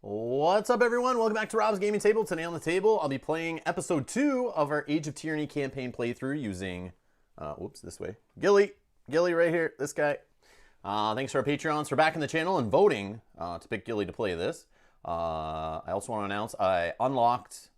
What's up, everyone? Welcome back to Rob's Gaming Table. Today on the table, I'll be playing episode 2 of our Age of Tyranny campaign playthrough using, this way, Ghillie right here, this guy. Thanks to our Patreons for backing the channel and voting to pick Ghillie to play this. I also want to announce I unlocked,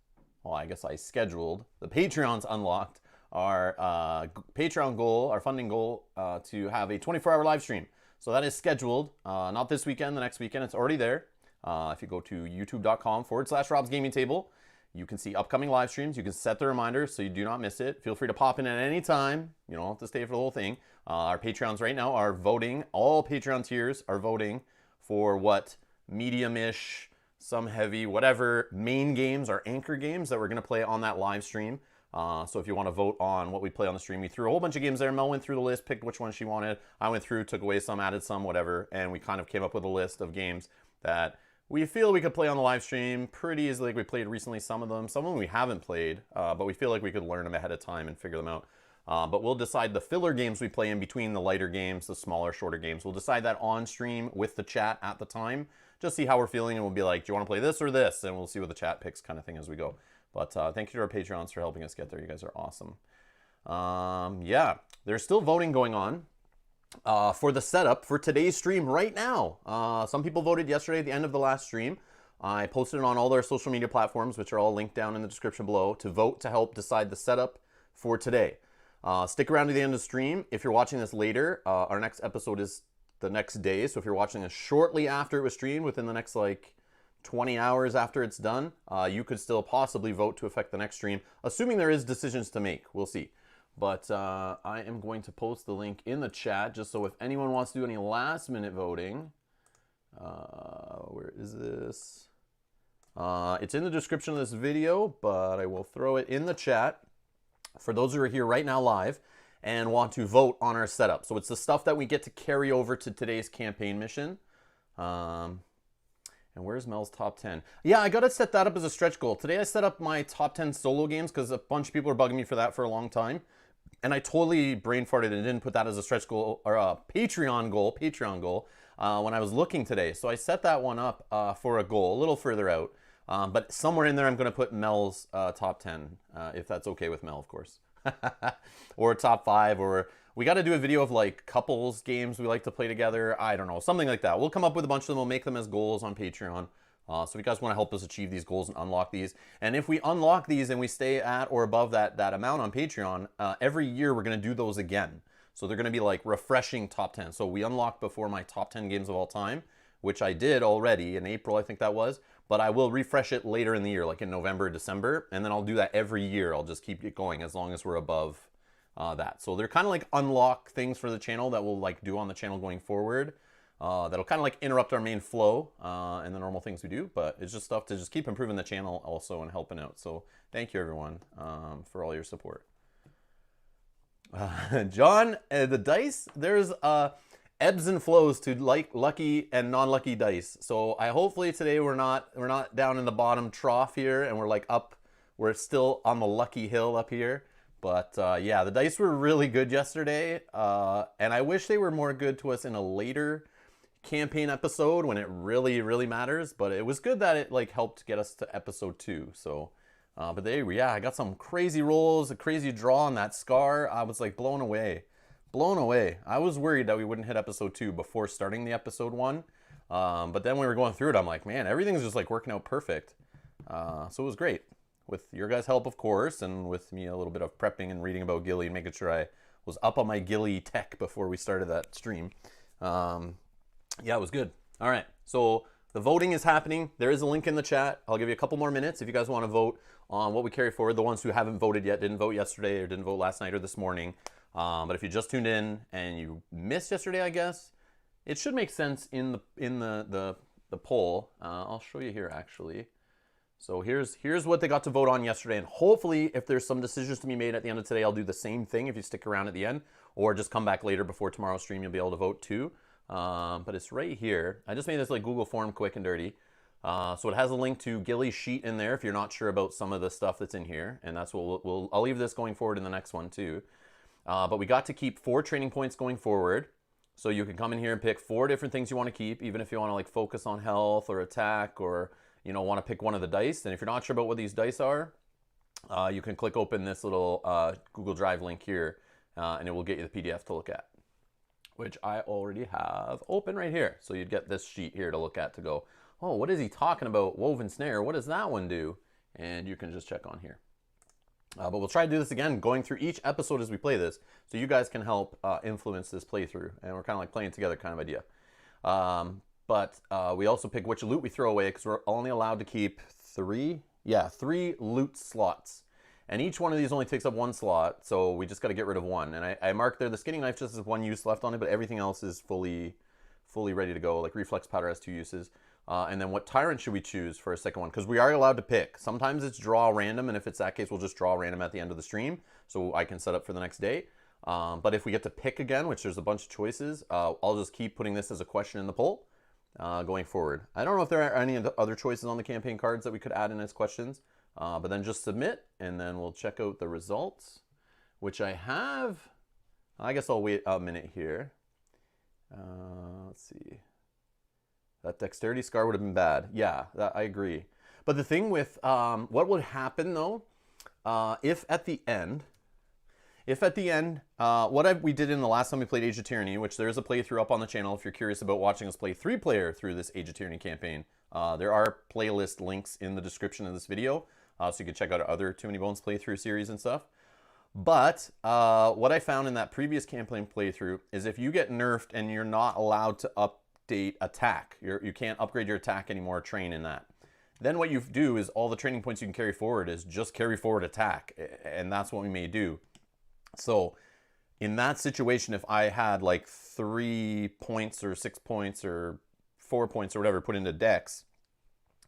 I scheduled, the Patreons unlocked our Patreon goal, our funding goal, to have a 24-hour live stream. So that is scheduled, not this weekend, the next weekend, it's already there. If you go to youtube.com/Rob's Gaming Table, you can see upcoming live streams. You can set the reminder so you do not miss it. Feel free to pop in at any time. You don't have to stay for the whole thing. Our Patreons right now are voting. All Patreon tiers are voting for what medium-ish, some heavy, whatever main games or anchor games that we're going to play on that live stream. So if you want to vote on what we play on the stream, we threw a whole bunch of games there. Mel went through the list, picked which one she wanted. I went through, took away some, added some, whatever. And we kind of came up with a list of games that we feel we could play on the live stream pretty easily. Like we played recently some of them we haven't played, but we feel like we could learn them ahead of time and figure them out. But we'll decide the filler games we play in between the lighter games, the smaller, shorter games. We'll decide that on stream with the chat at the time. Just see how we're feeling, and we'll be like, do you want to play this or this? And we'll see what the chat picks kind of thing as we go. But thank you to our Patreons for helping us get there. You guys are awesome. Yeah, there's still voting going on. For the setup for today's stream right now. Some people voted yesterday at the end of the last stream. I posted it on all their social media platforms, which are all linked down in the description below, to vote to help decide the setup for today. Stick around to the end of the stream. If you're watching this later, our next episode is the next day. So if you're watching this shortly after it was streamed, within the next like 20 hours after it's done, you could still possibly vote to affect the next stream, assuming there is decisions to make. We'll see. But I am going to post the link in the chat just so if anyone wants to do any last minute voting, where is this? It's in the description of this video, but I will throw it in the chat for those who are here right now live and want to vote on our setup. So it's the stuff that we get to carry over to today's campaign mission. And where's Mel's top 10? Yeah, I got to set that up as a stretch goal. Today I set up my top 10 solo games because a bunch of people are bugging me for that for a long time. And I totally brain farted and didn't put that as a stretch goal or a Patreon goal when I was looking today. So I set that one up for a goal a little further out. But somewhere in there I'm going to put Mel's top 10, if that's okay with Mel, of course. Or top 5, or we got to do a video of like couples games we like to play together. I don't know, something like that. We'll come up with a bunch of them. We'll make them as goals on Patreon. So if you guys want to help us achieve these goals and unlock these, and if we unlock these and we stay at or above that amount on Patreon, every year we're going to do those again. So they're going to be like refreshing top 10. So we unlocked before my top 10 games of all time, which I did already in April, I think that was. But I will refresh it later in the year, like in November, December, and then I'll do that every year. I'll just keep it going as long as we're above that. So they're kind of like unlock things for the channel that we'll like do on the channel going forward. That'll kind of like interrupt our main flow and the normal things we do, but it's just stuff to just keep improving the channel also and helping out. So thank you everyone for all your support. John, the dice, there's ebbs and flows to like lucky and non-lucky dice. So I hopefully today we're not down in the bottom trough here and we're like up, we're still on the lucky hill up here. But yeah, the dice were really good yesterday, and I wish they were more good to us in a later campaign episode when it really matters. But it was good that it like helped get us to episode 2. So, but yeah, I got some crazy rolls, a crazy draw on that scar. I was like blown away. I was worried that we wouldn't hit episode 2 before starting the episode 1. But then when we were going through it, I'm like, man, everything's just like working out perfect. So it was great. With your guys' help, of course, and with me a little bit of prepping and reading about Ghillie and making sure I was up on my Ghillie tech before we started that stream. Yeah, it was good. All right, so the voting is happening. There is a link in the chat. I'll give you a couple more minutes if you guys want to vote on what we carry forward. The ones who haven't voted yet, didn't vote yesterday or didn't vote last night or this morning. But if you just tuned in and you missed yesterday, I guess, it should make sense in the poll. I'll show you here, actually. So here's what they got to vote on yesterday, and hopefully if there's some decisions to be made at the end of today, I'll do the same thing if you stick around at the end, or just come back later before tomorrow's stream, you'll be able to vote too. But it's right here. I just made this like Google form quick and dirty. So it has a link to Ghillie's sheet in there if you're not sure about some of the stuff that's in here, and that's what I'll leave this going forward in the next one too. But we got to keep 4 training points going forward. So you can come in here and pick 4 different things you want to keep, even if you want to like focus on health or attack, or you know, want to pick one of the dice. And if you're not sure about what these dice are, you can click open this little Google Drive link here, and it will get you the PDF to look at, which I already have open right here. So you'd get this sheet here to look at to go, oh, what is he talking about? Woven snare, what does that one do? And you can just check on here. But we'll try to do this again, going through each episode as we play this, so you guys can help influence this playthrough. And we're kind of like playing together kind of idea. But we also pick which loot we throw away, because we're only allowed to keep 3 loot slots. And each one of these only takes up 1 slot, so we just got to get rid of 1. And I marked there the skinning knife just has 1 use left on it, but everything else is fully ready to go. Like reflex powder has 2 uses. And then what tyrant should we choose for a second one? Because we are allowed to pick. Sometimes it's draw random, and if it's that case, we'll just draw random at the end of the stream, so I can set up for the next day. But if we get to pick again, which there's a bunch of choices, I'll just keep putting this as a question in the poll going forward. I don't know if there are any other choices on the campaign cards that we could add in as questions. But then just submit, and then we'll check out the results, which I have. I guess I'll wait a minute here. Let's see. That dexterity scar would have been bad. Yeah, I agree. But the thing with what would happen though, if at the end, what we did in the last time we played Age of Tyranny, which there's a playthrough up on the channel if you're curious about watching us play 3-player through this Age of Tyranny campaign. There are playlist links in the description of this video. So you can check out our other Too Many Bones playthrough series and stuff. But what I found in that previous campaign playthrough is if you get nerfed and you're not allowed to update attack, you can't upgrade your attack anymore, train in that. Then what you do is all the training points you can carry forward is just carry forward attack. And that's what we may do. So in that situation, if I had like 3 points or 6 points or 4 points or whatever put into dex,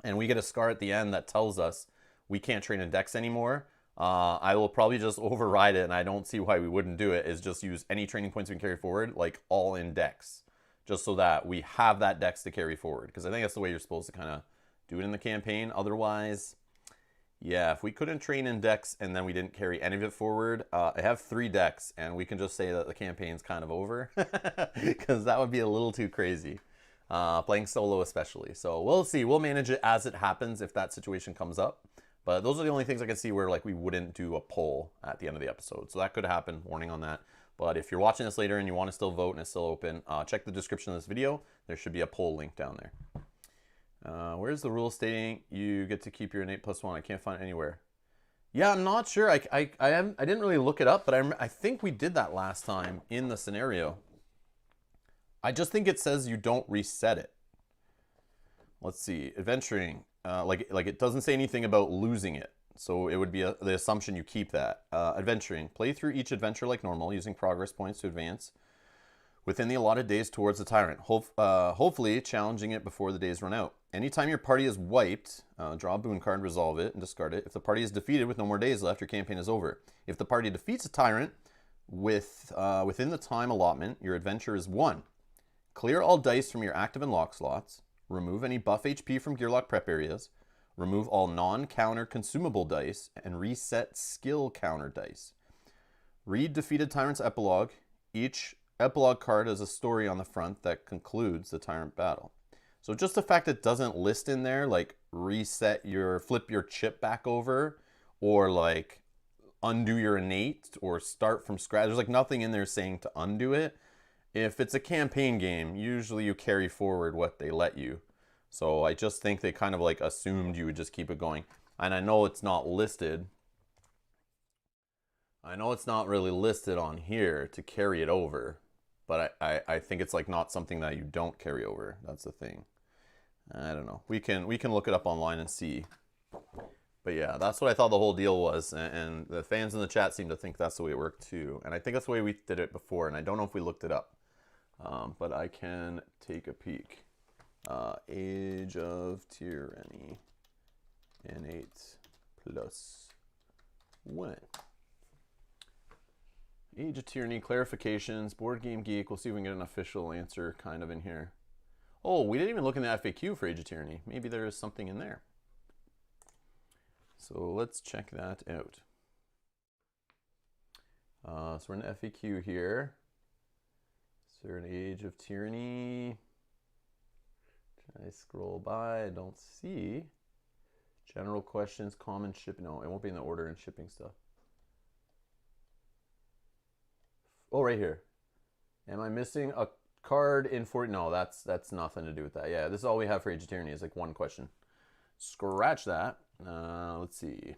and we get a scar at the end that tells us we can't train in dex anymore, I will probably just override it, and I don't see why we wouldn't do it, is just use any training points we can carry forward, like all in dex, just so that we have that dex to carry forward, because I think that's the way you're supposed to kind of do it in the campaign. Otherwise, yeah, if we couldn't train in dex and then we didn't carry any of it forward, I have 3 dex, and we can just say that the campaign's kind of over, because that would be a little too crazy. Playing solo especially. So we'll see. We'll manage it as it happens if that situation comes up. But those are the only things I can see where like we wouldn't do a poll at the end of the episode. So that could happen. Warning on that. But if you're watching this later and you want to still vote and it's still open, check the description of this video. There should be a poll link down there. Where's the rule stating you get to keep your innate +1? I can't find it anywhere. Yeah, I'm not sure. I didn't really look it up, but I think we did that last time in the scenario. I just think it says you don't reset it. Let's see. Adventuring. Like it doesn't say anything about losing it. So it would be the assumption you keep that. Adventuring. Play through each adventure like normal, using progress points to advance within the allotted days towards the tyrant. Hopefully challenging it before the days run out. Anytime your party is wiped, draw a boon card, resolve it, and discard it. If the party is defeated with no more days left, your campaign is over. If the party defeats a tyrant within the time allotment, your adventure is won. Clear all dice from your active and lock slots. Remove any buff HP from gearlock prep areas. Remove all non-counter consumable dice and reset skill counter dice. Read defeated tyrant's epilogue. Each epilogue card has a story on the front that concludes the tyrant battle. So just the fact it doesn't list in there like flip your chip back over, or like undo your innate or start from scratch. There's like nothing in there saying to undo it. If it's a campaign game, usually you carry forward what they let you. So I just think they kind of like assumed you would just keep it going. And I know it's not listed. I know it's not really listed on here to carry it over. But I think it's like not something that you don't carry over. That's the thing. I don't know. We can look it up online and see. But yeah, that's what I thought the whole deal was. And the fans in the chat seem to think that's the way it worked too. And I think that's the way we did it before. And I don't know if we looked it up. But I can take a peek. Age of Tyranny. Innate +1. Age of Tyranny clarifications. Board Game Geek. We'll see if we can get an official answer kind of in here. Oh, we didn't even look in the FAQ for Age of Tyranny. Maybe there is something in there. So let's check that out. So we're in the FAQ here. Is there an Age of Tyranny? I scroll by, I don't see. General questions, common shipping. No, it won't be in the order and shipping stuff. Oh, right here. Am I missing a card in 40? No, that's nothing to do with that. Yeah, this is all we have for Age of Tyranny is like one question. Scratch that. Let's see.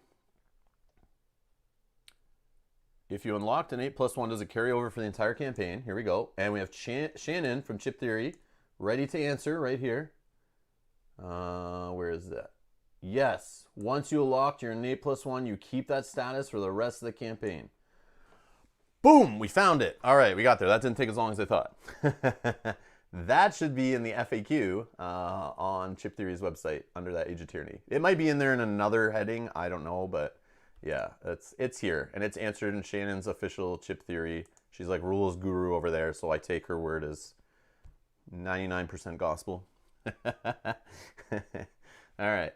If you unlocked an 8+1, does it carry over for the entire campaign? Here we go. And we have Shannon from Chip Theory ready to answer right here. Where is that? Yes. Once you unlocked your 8+1, you keep that status for the rest of the campaign. Boom! We found it. All right, we got there. That didn't take as long as I thought. That should be in the FAQ on Chip Theory's website under that Age of Tyranny. It might be in there in another heading. I don't know, but yeah, it's here. And it's answered in Shannon's official Chip Theory. She's like rules guru over there, so I take her word as 99% gospel. All right.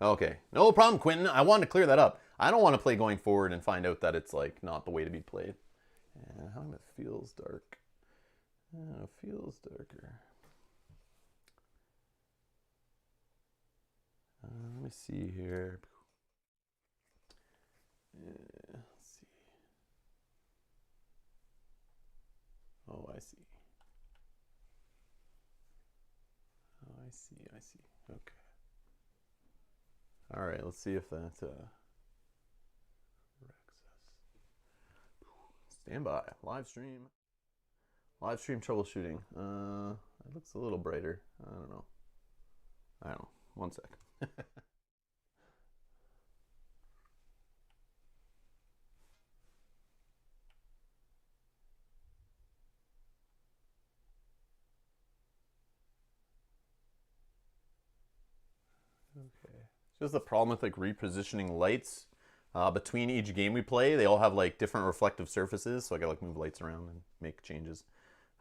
Okay, no problem, Quentin. I wanted to clear that up. I don't want to play going forward and find out that it's like not the way to be played. And how come it feels dark? It feels darker. Let me see here. Let's see. Oh, I see. Oh, I see. I see. Okay. All right. Let's see if that wrecks us. Stand by. Live stream. Live stream troubleshooting. It looks a little brighter. I don't know. One sec. Okay. Just the problem with like repositioning lights between each game we play. They all have like different reflective surfaces, so I gotta like move lights around and make changes.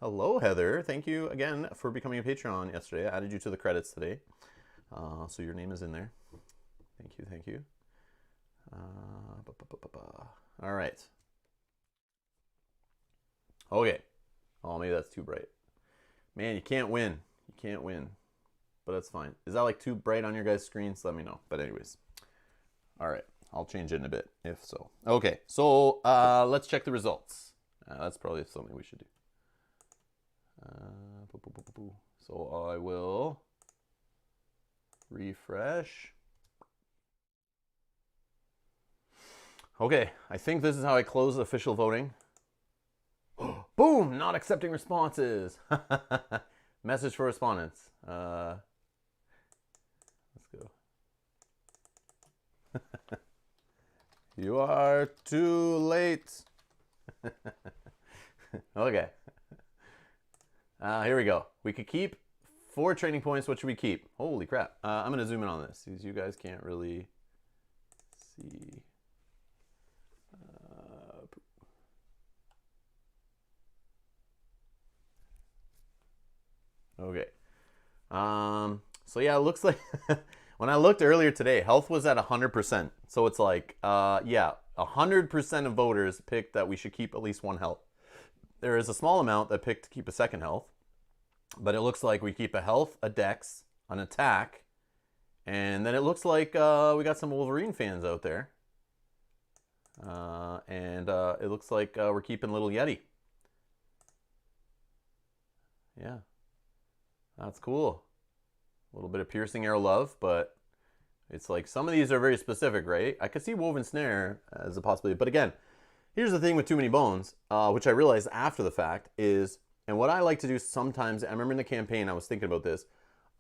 Hello, Heather. Thank you again for becoming a Patreon yesterday. I added you to the credits today, so your name is in there. Thank you, thank you. All right. Okay. Oh, maybe that's too bright. Man, you can't win. You can't win. But that's fine. Is that like too bright on your guys' screens? Let me know. But anyways. All right. I'll change it in a bit, if so. Okay. So let's check the results. That's probably something we should do. So I will refresh. Okay, I think this is how I close official voting. Boom! Not accepting responses. Message for respondents. Let's go. You are too late. Okay. Here we go. We could keep 4 training points. What should we keep? Holy crap. I'm going to zoom in on this because you guys can't really see. Okay. So yeah, it looks like when I looked earlier today, health was at 100%. So it's like, yeah, 100% of voters picked that we should keep at least 1 health. There is a small amount that picked to keep a 2nd health, but it looks like we keep a health, a dex, an attack, and then it looks like we got some Wolverine fans out there. And it looks like we're keeping Little Yeti. Yeah. That's cool. A little bit of piercing arrow love, but it's like some of these are very specific, right? I could see woven snare as a possibility, but again, here's the thing with Too Many Bones, which I realized after the fact is, and what I like to do sometimes, I remember in the campaign I was thinking about this,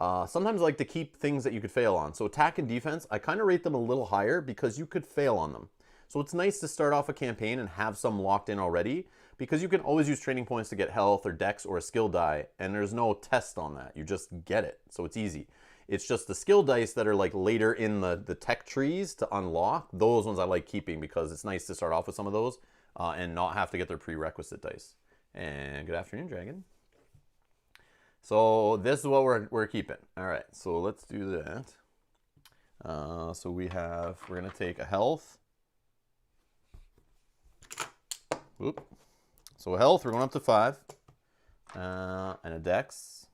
sometimes I like to keep things that you could fail on. So attack and defense, I kind of rate them a little higher because you could fail on them. So it's nice to start off a campaign and have some locked in already, because you can always use training points to get health or dex or a skill die, and there's no test on that. You just get it, so it's easy. It's just the skill dice that are like later in the tech trees to unlock. Those ones I like keeping because it's nice to start off with some of those and not have to get their prerequisite dice. And good afternoon, Dragon. So this is what we're keeping. All right, so let's do that. So we're gonna take a health. Oop. So health, we're going up to 5. And a dex.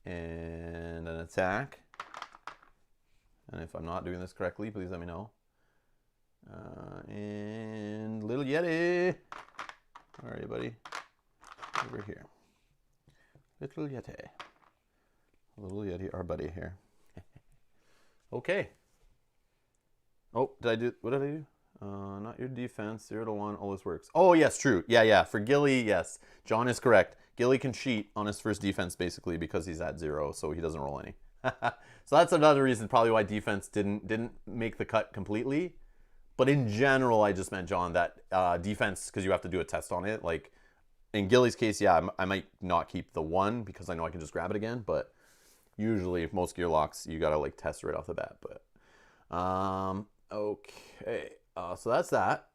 And an attack. And if I'm not doing this correctly, please let me know. And little Yeti. Where are you, buddy? Over here. Little Yeti. Little Yeti, our buddy here. Okay. Oh, what did I do? Not your defense, 0 to 1, all this works. Oh, yes, true. Yeah, for Ghillie, yes. John is correct. Ghillie can cheat on his first defense, basically, because he's at 0, so he doesn't roll any. So that's another reason probably why defense didn't make the cut completely. But in general, I just meant, John, that defense, because you have to do a test on it. Like, in Ghillie's case, yeah, I might not keep the 1, because I know I can just grab it again, but usually, if most gear locks, you gotta, like, test right off the bat, but... Okay, so that's that.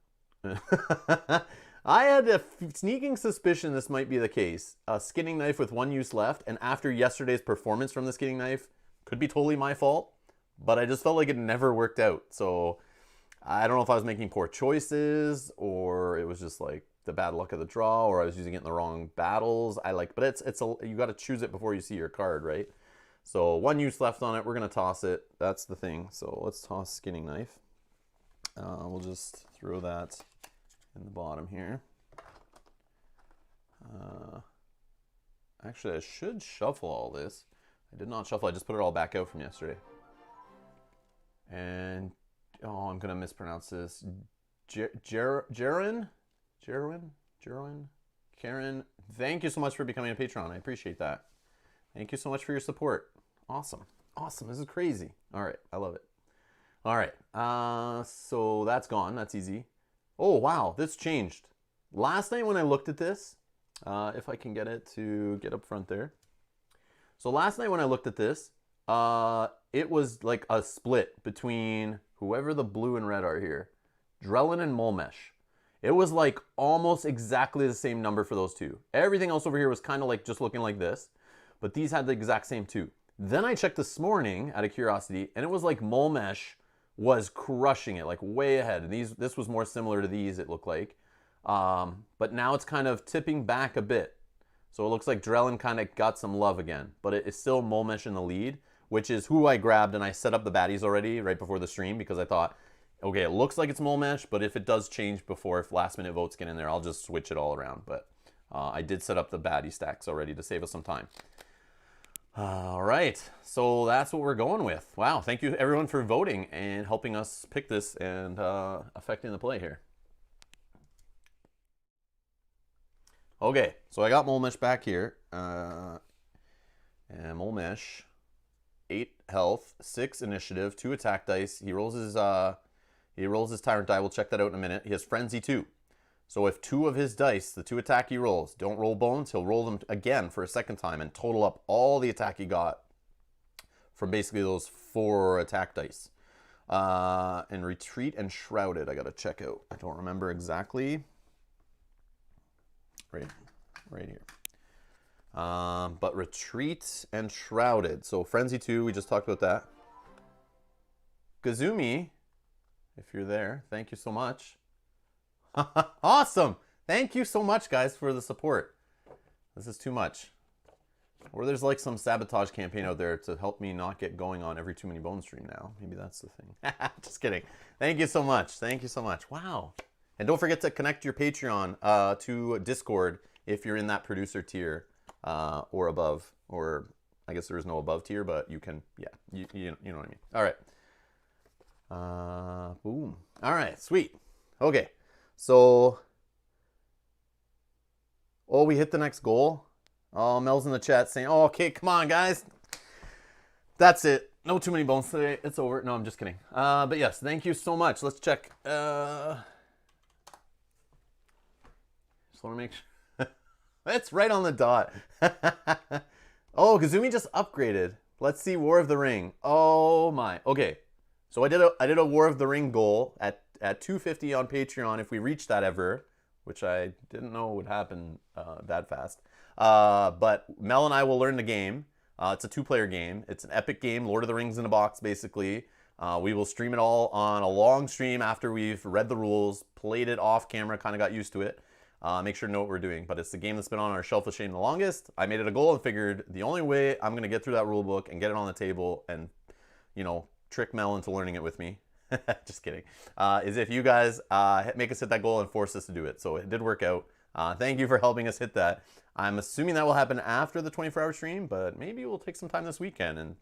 I had a sneaking suspicion this might be the case. A skinning knife with 1 use left, and after yesterday's performance from the skinning knife, could be totally my fault, but I just felt like it never worked out. So I don't know if I was making poor choices, or it was just like the bad luck of the draw, or I was using it in the wrong battles. But you got to choose it before you see your card, right? So 1 use left on it. We're gonna toss it. That's the thing. So let's toss skinning knife. We'll just throw that in the bottom here. Actually, I should shuffle all this. I did not shuffle. I just put it all back out from yesterday. And oh, I'm gonna mispronounce this. Karen. Thank you so much for becoming a patron. I appreciate that. Thank you so much for your support. Awesome. This is crazy. All right, I love it. All right, so that's gone. That's easy. Oh, wow, this changed. Last night when I looked at this, if I can get it to get up front there. So last night when I looked at this, it was like a split between whoever the blue and red are here, Drellin and Molmesh. It was like almost exactly the same number for those two. Everything else over here was kind of like just looking like this, but these had the exact same 2. Then I checked this morning out of curiosity, and it was like Molmesh was crushing it, like way ahead. And this was more similar to these, it looked like. But now it's kind of tipping back a bit. So it looks like Drellin kind of got some love again, but it is still Molmesh in the lead, which is who I grabbed, and I set up the baddies already right before the stream because I thought, okay, it looks like it's Molmesh, but if it does change before, if last minute votes get in there, I'll just switch it all around. But I did set up the baddie stacks already to save us some time. All right, so that's what we're going with. Wow, thank you everyone for voting and helping us pick this and affecting the play here. Okay, so I got Molmesh back here. And Molmesh, 8 health, 6 initiative, 2 attack dice. He rolls his tyrant die. We'll check that out in a minute. He has frenzy 2. So if 2 of his dice, the 2 attack he rolls, don't roll bones, he'll roll them again for a second time and total up all the attack he got from basically those 4 attack dice. And retreat and shrouded, I gotta check out. I don't remember exactly. Right here. But retreat and shrouded. So frenzy 2, we just talked about that. Gazumi, if you're there, thank you so much. Awesome. Thank you so much, guys, for the support. This is too much. Or there's like some sabotage campaign out there to help me not get going on every Too Many Bones stream now. Maybe that's the thing. Just kidding. Thank you so much. Thank you so much. Wow. And don't forget to connect your Patreon to Discord if you're in that producer tier or above. Or I guess there is no above tier, but you can, yeah, you know what I mean. All right. Boom. All right, sweet. Okay. So, oh, we hit the next goal. Oh, Mel's in the chat saying, oh, okay, come on, guys. That's it. No Too Many Bones today. It's over. No, I'm just kidding. But yes, thank you so much. Let's check. Just want to make sure. It's right on the dot. Oh, Kazumi just upgraded. Let's see, War of the Ring. Oh, my. Okay, so I did a War of the Ring goal at 250 on Patreon if we reach that ever, which I didn't know would happen that fast. But Mel and I will learn the game. It's a 2-player game. It's an epic game, Lord of the Rings in a box, basically. We will stream it all on a long stream after we've read the rules, played it off camera, kind of got used to it. make sure to know what we're doing. But it's the game that's been on our shelf of shame the longest. I made it a goal and figured the only way I'm going to get through that rule book and get it on the table and, you know, trick Mel into learning it with me. Just kidding. Is if you guys make us hit that goal and force us to do it. So it did work out. Thank you for helping us hit that. I'm assuming that will happen after the 24-hour stream, but maybe we'll take some time this weekend and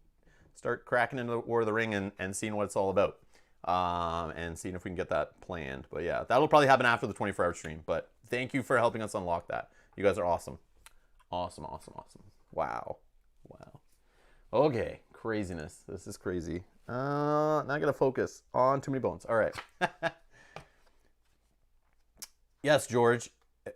start cracking into War of the Ring and seeing what it's all about. And seeing if we can get that planned. But yeah, that'll probably happen after the 24-hour stream. But thank you for helping us unlock that. You guys are awesome. Awesome, awesome, awesome. Wow. Wow. Okay, craziness. This is crazy. Not gonna focus on too many bones. All right. Yes, George.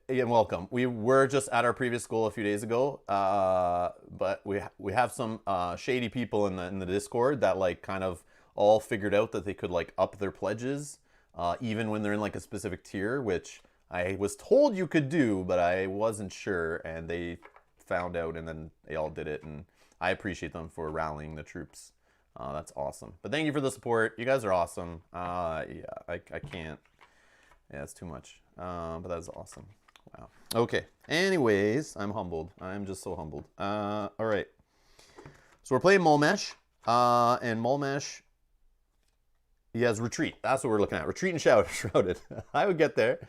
Again, welcome. We were just at our previous goal a few days ago, but we have some shady people in the Discord that like kind of all figured out that they could like up their pledges even when they're in like a specific tier, which I was told you could do, but I wasn't sure, and they found out and then they all did it, and I appreciate them for rallying the troops. That's awesome. But thank you for the support. You guys are awesome. Yeah, I can't. Yeah, it's too much. But that's awesome. Wow. Okay. Anyways, I'm humbled. I'm just so humbled. All right. So we're playing Molmesh. And Molmesh, he has Retreat. That's what we're looking at. Retreat and Shrouded. I would get there.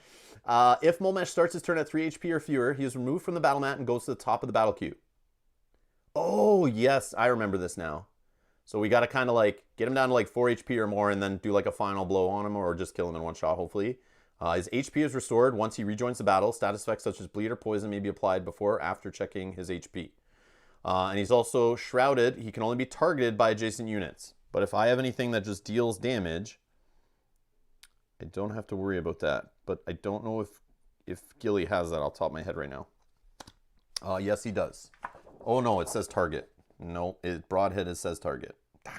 If Molmesh starts his turn at 3 HP or fewer, he is removed from the battle mat and goes to the top of the battle queue. Oh, yes. I remember this now. So we got to kind of like get him down to like 4 HP or more and then do like a final blow on him or just kill him in one shot, hopefully. His HP is restored once he rejoins the battle. Status effects such as bleed or poison may be applied before or after checking his HP. And he's also shrouded. He can only be targeted by adjacent units. But if I have anything that just deals damage, I don't have to worry about that. But I don't know if Ghillie has that off the top of my head right now. Yes, he does. Oh, no, it says target. No, Broadhead, it says target. I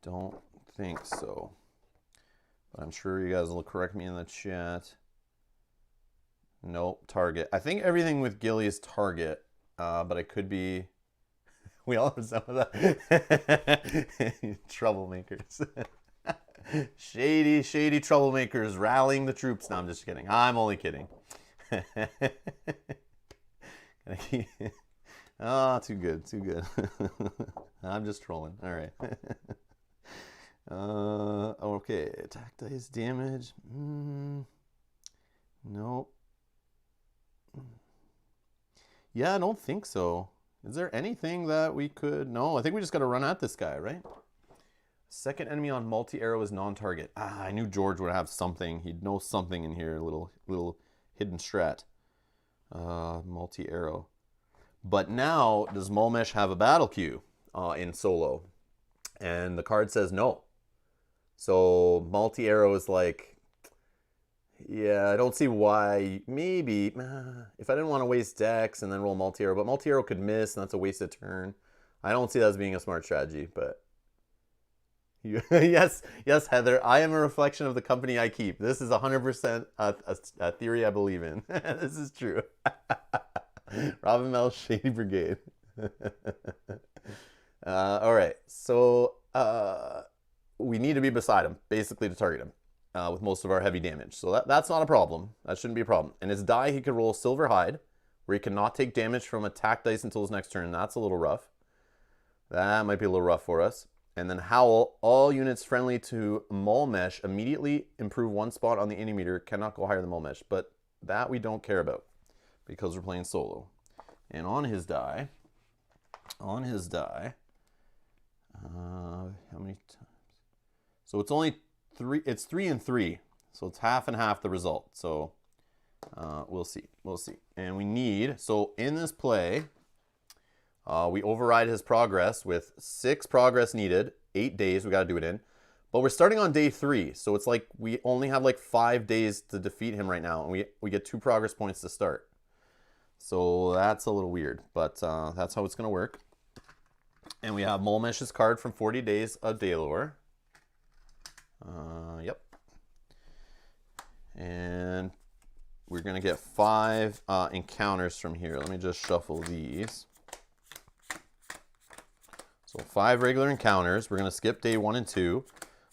don't think so. But I'm sure you guys will correct me in the chat. Nope, target. I think everything with Ghillie is target. But I could be... We all have some of that. Troublemakers. Shady troublemakers rallying the troops. No, I'm just kidding. I'm only kidding. Oh, too good. I'm just trolling. All right. Okay. Attack dice damage. Nope. Yeah, I don't think so. Is there anything that we could... No, I think we just got to run at this guy, right? Second enemy on multi-arrow is non-target. I knew George would have something. He'd know something in here, a little hidden strat. Multi-arrow. But now, does Molmesh have a battle queue in solo? And the card says no. So multi-arrow is like... Yeah, I don't see why. Maybe if I didn't want to waste Dex and then roll multi-arrow, but multi-arrow could miss and that's a wasted turn. I don't see that as being a smart strategy, but yes, Heather, I am a reflection of the company I keep. This is 100% a theory I believe in. This is true. Robin Mel's Shady Brigade. All right, so we need to be beside him, basically to target him. With most of our heavy damage. So that's not a problem. That shouldn't be a problem. And his die, he could roll Silver Hide, where he cannot take damage from attack dice until his next turn. That's a little rough. That might be a little rough for us. And then Howl, all units friendly to Molmesh immediately improve 1 spot on the enemy meter, cannot go higher than Molmesh. But that we don't care about because we're playing solo. And on his die, how many times? So it's only 3, it's 3 and 3, so it's half and half the result. So we'll see. And we need, so in this play, we override his progress with 6 progress needed, 8 days we got to do it in. But we're starting on day 3, so it's like we only have like 5 days to defeat him right now, and we get 2 progress points to start. So that's a little weird, but that's how it's going to work. And we have Molmesh's card from 40 Days of Daelor. Yep. And we're going to get 5 encounters from here. Let me just shuffle these. So 5 regular encounters. We're going to skip day 1 and 2.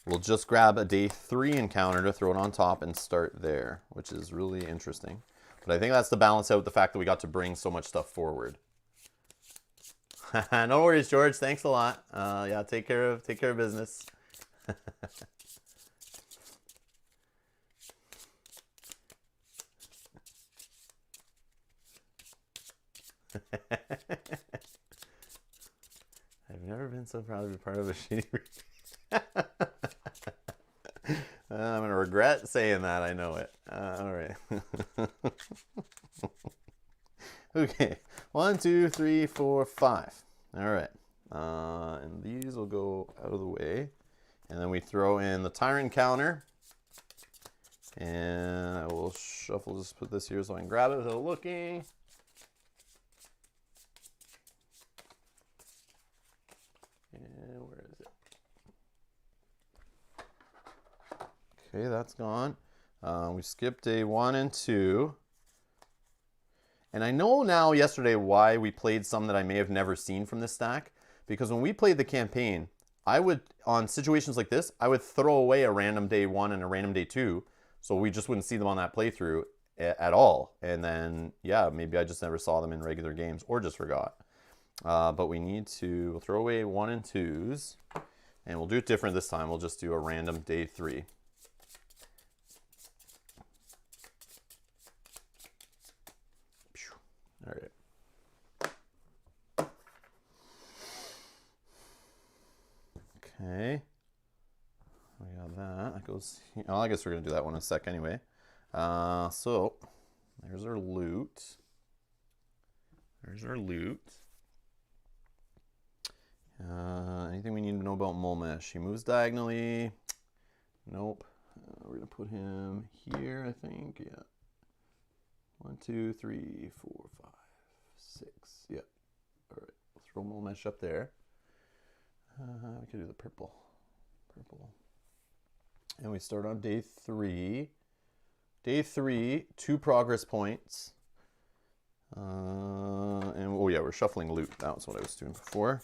we'll just grab a day 3 encounter to throw it on top and start there, which is really interesting. But I think that's to balance out the fact that we got to bring so much stuff forward. No worries, George. Thanks a lot. Yeah, take care of business. I've never been so proud to be part of a shitty repeat. I'm gonna regret saying that. I know it. All right. Okay. 1, 2, 3, 4, 5. All right. And these will go out of the way, and then we throw in the Tyrant counter. And I will shuffle. Just put this here so I can grab it without looking. And where is it? Okay, that's gone. We skipped day 1 and 2. And I know now yesterday why we played some that I may have never seen from this stack. Because when we played the campaign, I would, on situations like this, I would throw away a random day 1 and a random day 2. So we just wouldn't see them on that playthrough at all. And then, yeah, maybe I just never saw them in regular games or just forgot. But we need to, we'll throw away 1 and 2s. And we'll do it different this time. We'll just do a random day 3. All right. Okay. We got that. That goes here. Oh, I guess we're going to do that one in a sec anyway. So, there's our loot. There's our loot. Anything we need to know about Molmesh? He moves diagonally. Nope. We're going to put him here, I think. Yeah. 1, 2, 3, 4, 5, 6. Yeah. All right. We'll throw Molmesh up there. We could do the purple. Purple. And we start on day 3. Day 3, 2 progress points. And oh yeah, we're shuffling loot. That was what I was doing before.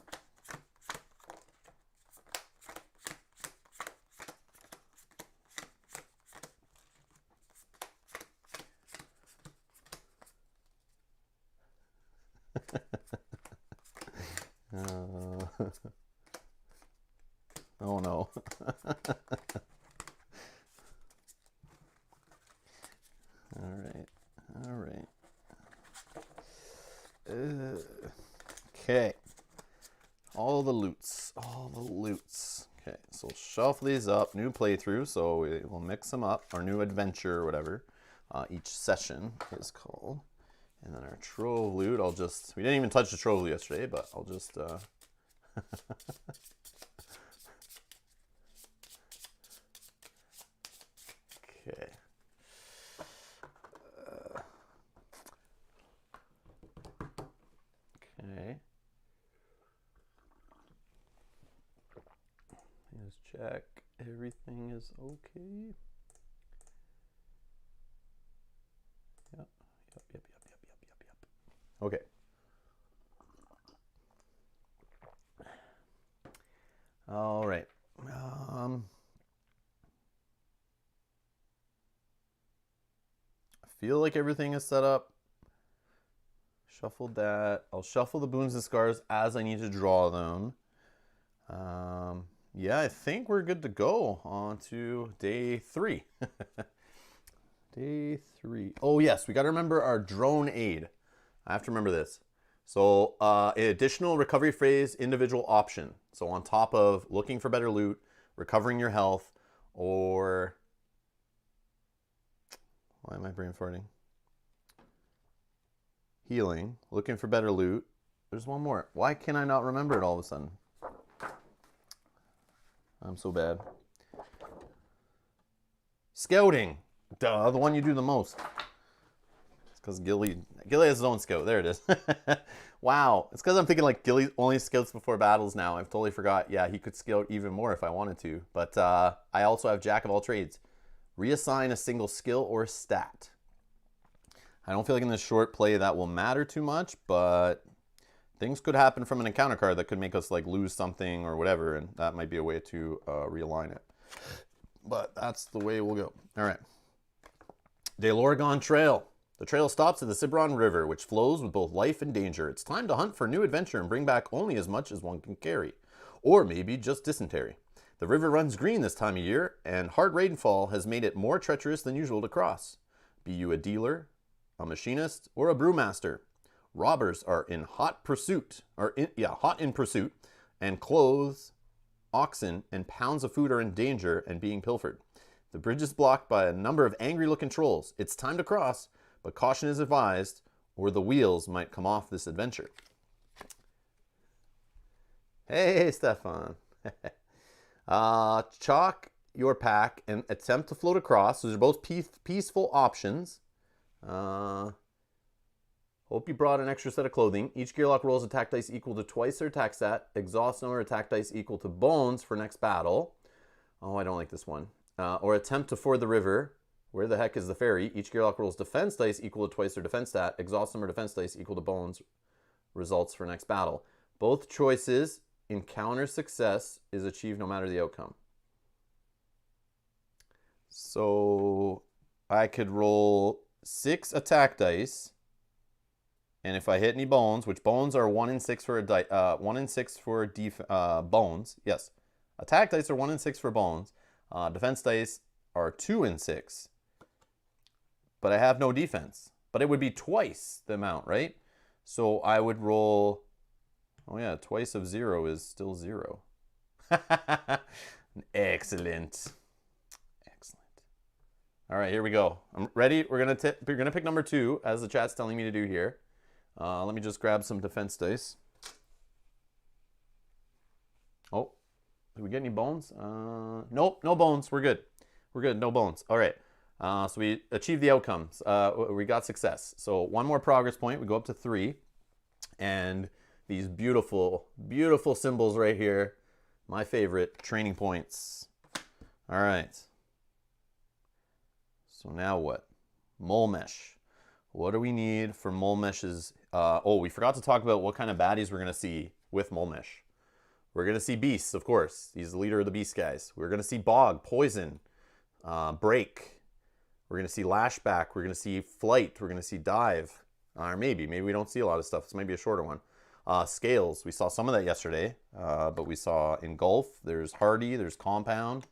Oh no. All right. All right. Okay. All the loots. All the loots. Okay, so we'll shuffle these up. New playthrough, so we'll mix them up. Our new adventure or whatever each session is called. And then our trove loot, we didn't even touch the trove loot yesterday, but I'll just... Okay. Okay. Let's check everything is okay. Yep. Okay. All right. I feel like everything is set up. Shuffled that. I'll shuffle the boons and scars as I need to draw them. Yeah, I think we're good to go on to day 3. Day 3. Oh yes, we got to remember our drone aid. I have to remember this. So additional recovery phrase, individual option. So on top of looking for better loot, recovering your health, or... Why am I brain farting? Healing, looking for better loot. There's one more. Why can I not remember it all of a sudden? I'm so bad. Scouting. Duh, the one you do the most. It's because Ghillie has his own scout. There it is. Wow. It's because I'm thinking like Ghillie only scouts before battles now. I've totally forgot. Yeah, he could scout even more if I wanted to. But I also have Jack of all trades. Reassign a single skill or stat. I don't feel like in this short play that will matter too much, but things could happen from an encounter card that could make us like lose something or whatever, and that might be a way to realign it. But that's the way we'll go. All right. Delorgon Trail. The trail stops at the Cibron River, which flows with both life and danger. It's time to hunt for new adventure and bring back only as much as one can carry. Or maybe just dysentery. The river runs green this time of year, and hard rainfall has made it more treacherous than usual to cross. Be you a dealer, a machinist, or a brewmaster, robbers are in hot pursuit, and clothes, oxen, and pounds of food are in danger and being pilfered. The bridge is blocked by a number of angry-looking trolls. It's time to cross, but caution is advised, or the wheels might come off this adventure. Hey, Stefan. Chalk your pack and attempt to float across. Those are both peaceful options. Hope you brought an extra set of clothing. Each Gearlock rolls attack dice equal to twice their attack stat. Exhaust number attack dice equal to bones for next battle. Oh, I don't like this one. Or attempt to ford the river. Where the heck is the ferry? Each Gearlock rolls defense dice equal to twice their defense stat. Exhaust number defense dice equal to bones. Results for next battle. Both choices. Encounter success is achieved no matter the outcome. So I could roll 6 attack dice, and if I hit any bones, which bones are 1 in 6 for a 1 in 6 for bones. Yes, attack dice are 1 in 6 for bones. Defense dice are 2 in 6. But I have no defense. But it would be twice the amount, right? So I would roll. Oh yeah, twice of 0 is still 0. Excellent. Excellent. All right, here we go. I'm ready. We're gonna pick number 2, as the chat's telling me to do here. Let me just grab some defense dice. Oh, did we get any bones? Nope, no bones. We're good. We're good. No bones. All right. So we achieved the outcomes. We got success. So one more progress point. We go up to 3, and these beautiful, beautiful symbols right here. My favorite, training points. All right. So now what? Mole mesh. What do we need for mole meshes? Oh, we forgot to talk about what kind of baddies we're going to see with mole mesh. We're going to see beasts, of course. He's the leader of the beast guys. We're going to see bog, poison, break. We're going to see lashback. We're going to see flight. We're going to see dive. Or maybe we don't see a lot of stuff. This might be a shorter one. Scales, we saw some of that yesterday, but we saw engulf, there's hardy, there's compound.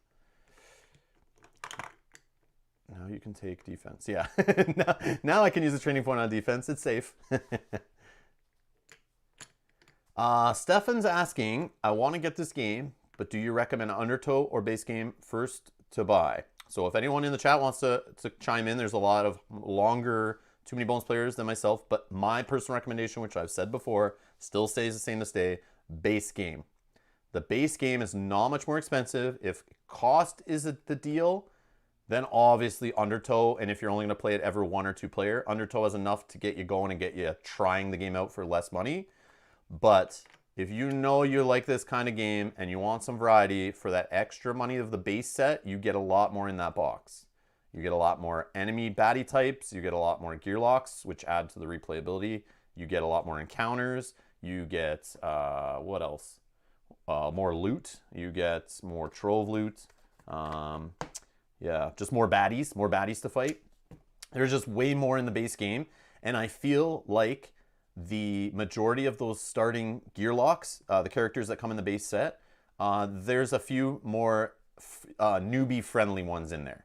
Now you can take defense. Yeah, now I can use a training point on defense. It's safe. Stefan's asking, I want to get this game, but do you recommend Undertow or base game first to buy? So if anyone in the chat wants to chime in, there's a lot of longer Too Many Bones players than myself, but my personal recommendation, which I've said before, still stays the same to stay, base game. The base game is not much more expensive. If cost is the deal, then obviously Undertow, and if you're only going to play it ever 1 or 2 player, Undertow is enough to get you going and get you trying the game out for less money. But if you know you like this kind of game and you want some variety for that extra money of the base set, you get a lot more in that box. You get a lot more enemy baddie types, you get a lot more gearlocks, which add to the replayability. You get a lot more encounters. You get, what else? More loot. You get more trove loot. Yeah, just more baddies to fight. There's just way more in the base game. And I feel like the majority of those starting gearlocks, the characters that come in the base set, there's a few more newbie-friendly ones in there.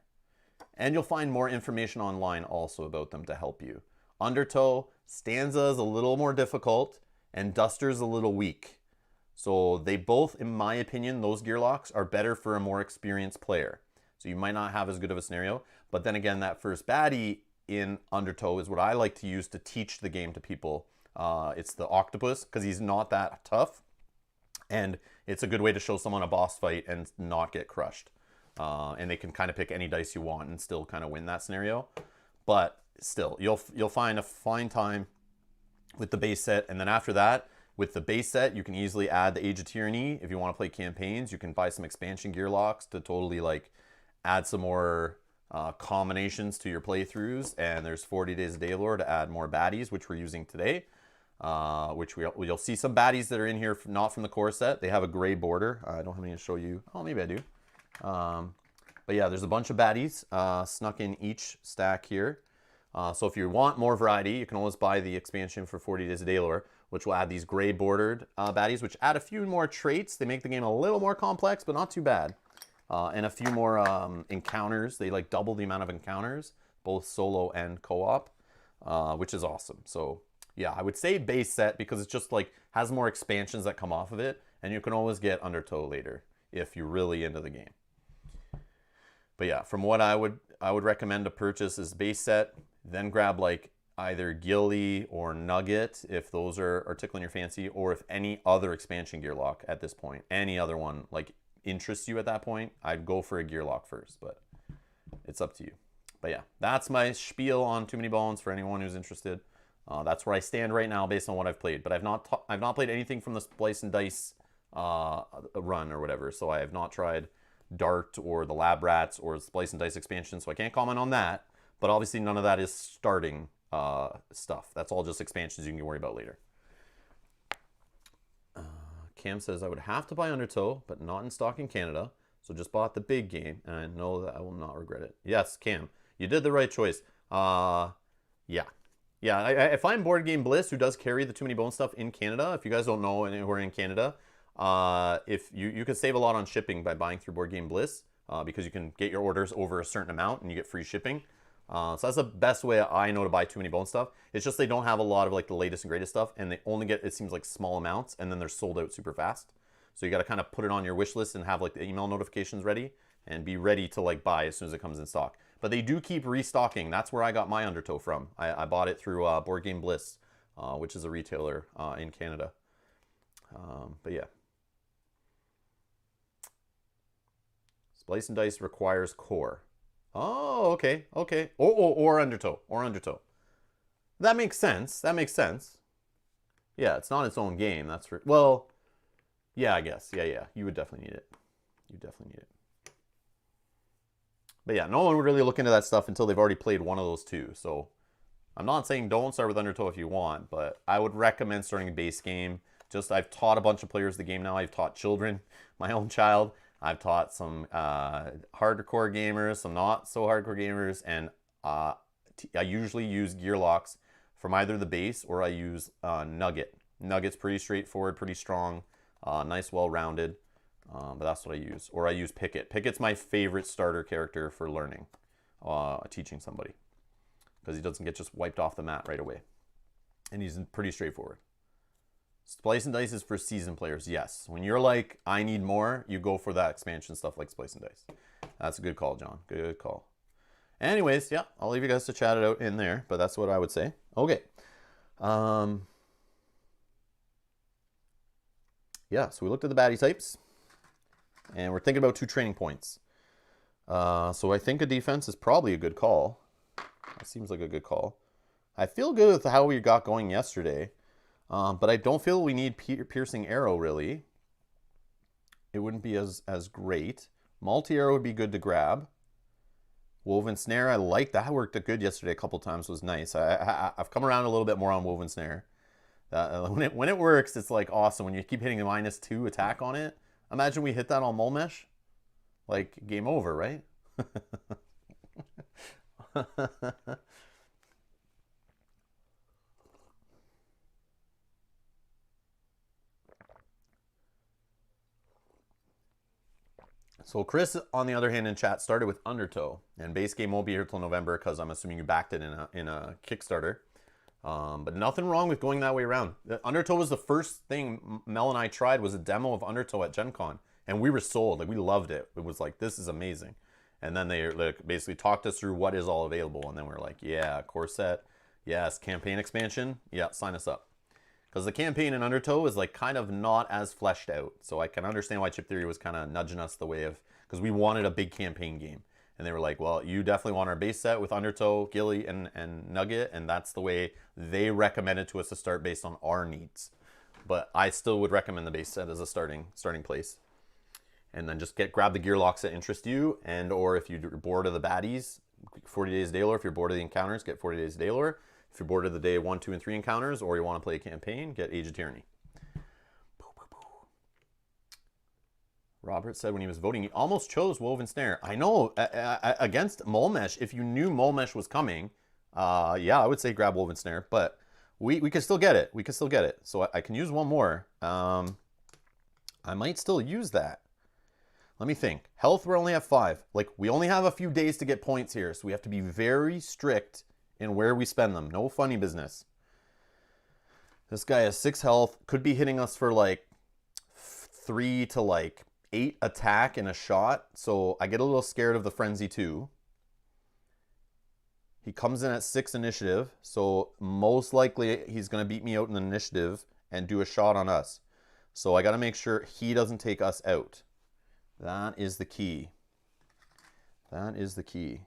And you'll find more information online also about them to help you. Undertow, Stanza is a little more difficult, and Duster's a little weak. So they both, in my opinion, those gearlocks are better for a more experienced player. So you might not have as good of a scenario. But then again, that first baddie in Undertow is what I like to use to teach the game to people. It's the octopus, because he's not that tough. And it's a good way to show someone a boss fight and not get crushed. And they can kind of pick any dice you want and still kind of win that scenario. But still, you'll find a fine time with the base set. And then after that, with the base set, you can easily add the Age of Tyranny. If you want to play campaigns, you can buy some expansion gearlocks to totally like add some more combinations to your playthroughs. And there's 40 Days of Daylore to add more baddies, which we're using today. Which you'll see some baddies that are in here not from the core set. They have a gray border. I don't have any to show you. Oh, maybe I do. But yeah, there's a bunch of baddies snuck in each stack here. So if you want more variety, you can always buy the expansion for 40 Days of Daylor, which will add these gray bordered baddies, which add a few more traits. They make the game a little more complex, but not too bad. And a few more encounters. They like double the amount of encounters, both solo and co-op, which is awesome. So yeah, I would say base set because it's just like has more expansions that come off of it, and you can always get Undertow later if you're really into the game. But yeah, from what I would recommend to purchase is base set, then grab like either Ghillie or Nugget if those are tickling your fancy, or if any other expansion gear lock at this point, any other one like interests you at that point, I'd go for a gear lock first, but it's up to you. But yeah, that's my spiel on Too Many Bones for anyone who's interested. That's where I stand right now based on what I've played, but I've not played anything from the Splice and Dice run or whatever, so I have not tried Dart or the Lab Rats or Splice and Dice expansion, so I can't comment on that. But obviously none of that is starting stuff. That's all just expansions you can worry about later. Cam says, I would have to buy Undertow, but not in stock in Canada, so just bought the big game, and I know that I will not regret it. Yes, Cam, you did the right choice. Yeah. I find Board Game Bliss, who does carry the Too Many Bones stuff in Canada. If you guys don't know and who are in Canada, if you could save a lot on shipping by buying through Board Game Bliss, because you can get your orders over a certain amount and you get free shipping. So that's the best way I know to buy Too Many Bones stuff. It's just they don't have a lot of like the latest and greatest stuff, and they only get, it seems like, small amounts, and then they're sold out super fast. So you got to kind of put it on your wish list and have like the email notifications ready and be ready to like buy as soon as it comes in stock. But they do keep restocking. That's where I got my Undertow from. I bought it through Board Game Bliss, which is a retailer in Canada. But yeah. Splice and Dice requires core. Oh, okay. Or Undertow. That makes sense. Yeah, it's not its own game. That's for, well, yeah, I guess. Yeah. You would definitely need it. But yeah, no one would really look into that stuff until they've already played one of those two. So I'm not saying don't start with Undertow if you want, but I would recommend starting a base game. Just, I've taught a bunch of players the game now. I've taught children, my own child. I've taught some hardcore gamers, some not so hardcore gamers, and I usually use gear locks from either the base or I use Nugget. Nugget's pretty straightforward, pretty strong, nice, well-rounded, but that's what I use. Or I use Pickett. Pickett's my favorite starter character for learning, teaching somebody, because he doesn't get just wiped off the mat right away, and he's pretty straightforward. Splice and Dice is for seasoned players, yes. When you're like, I need more, you go for that expansion stuff like Splice and Dice. That's a good call, John. Good call. Anyways, yeah, I'll leave you guys to chat it out in there, but that's what I would say. Okay. Yeah, so we looked at the baddie types, and we're thinking about 2 training points. So I think a defense is probably a good call. It seems like a good call. I feel good with how we got going yesterday. But I don't feel we need piercing arrow, really. It wouldn't be as great. Multi-arrow would be good to grab. Woven snare, I like that. Worked good yesterday a couple times, was nice. I've come around a little bit more on woven snare. When it works, it's like awesome. When you keep hitting a -2 attack on it, imagine we hit that on Mole Mesh. Like, game over, right? So Chris, on the other hand, in chat, started with Undertow, and base game won't be here till November because I'm assuming you backed it in a Kickstarter. But nothing wrong with going that way around. Undertow was the first thing Mel and I tried, was a demo of Undertow at Gen Con, and we were sold. Like, we loved it. It was like, this is amazing. And then they like basically talked us through what is all available, and then we were like, yeah, core set, yes, campaign expansion, yeah, sign us up. Because the campaign in Undertow is like kind of not as fleshed out. So I can understand why Chip Theory was kind of nudging us the way of, because we wanted a big campaign game. And they were like, well, you definitely want our base set with Undertow, Ghillie, and Nugget. And that's the way they recommended to us to start based on our needs. But I still would recommend the base set as a starting place. And then just grab the gear locks that interest you. And or if you're bored of the baddies, 40 Days Daylor. If you're bored of the encounters, get 40 Days Daylor. If you're bored of the day 1, 2, and 3 encounters, or you want to play a campaign, get Age of Tyranny. Robert said when he was voting, he almost chose Woven Snare. I know, against Molmesh, if you knew Molmesh was coming, yeah, I would say grab Woven Snare, but we could still get it. We could still get it. So I can use one more. I might still use that. Let me think. Health, we're only at 5. Like, we only have a few days to get points here, so we have to be very strict in where we spend them. No funny business. This guy has 6 health. Could be hitting us for like 3 to like 8 attack in a shot. So I get a little scared of the frenzy too. He comes in at 6 initiative. So most likely he's going to beat me out in the initiative and do a shot on us. So I got to make sure he doesn't take us out. That is the key. That is the key.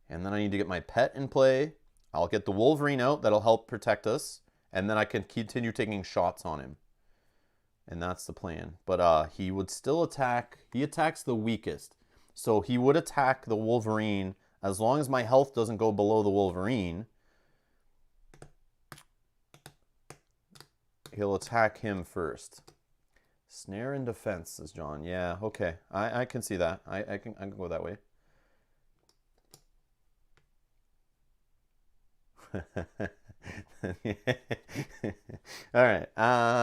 And then I need to get my pet in play. I'll get the Wolverine out. That'll help protect us. And then I can continue taking shots on him. And that's the plan. But he would still attack. He attacks the weakest. So he would attack the Wolverine as long as my health doesn't go below the Wolverine. He'll attack him first. Snare and defense, says John. Yeah, okay. I can see that. I can go that way. All right.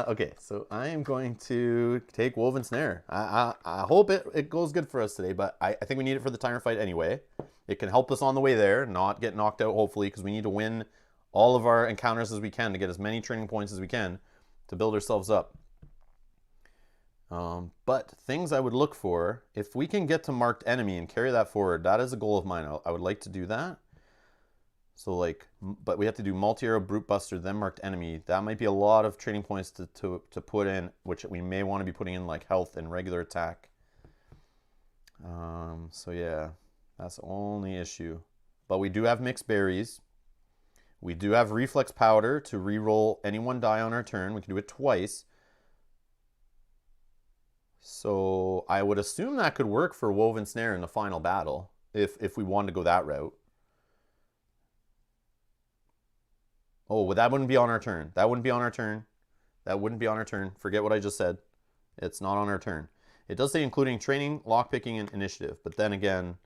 Okay, so I am going to take Woven Snare. I hope it goes good for us today, but I think we need it for the timer fight anyway. It can help us on the way there, not get knocked out, hopefully, because we need to win all of our encounters as we can to get as many training points as we can to build ourselves up. But things I would look for, if we can get to marked enemy and carry that forward, that is a goal of mine. I would like to do that. So like, but we have to do multi-arrow brute buster, then marked enemy. That might be a lot of training points to put in, which we may want to be putting in like health and regular attack. So yeah, that's the only issue. But we do have mixed berries. We do have reflex powder to re-roll any one die on our turn. We can do it twice. So I would assume that could work for Woven Snare in the final battle, if we wanted to go that route. Oh, well, that wouldn't be on our turn. That wouldn't be on our turn. That wouldn't be on our turn. Forget what I just said. It's not on our turn. It does say including training, lockpicking, and initiative. But then again,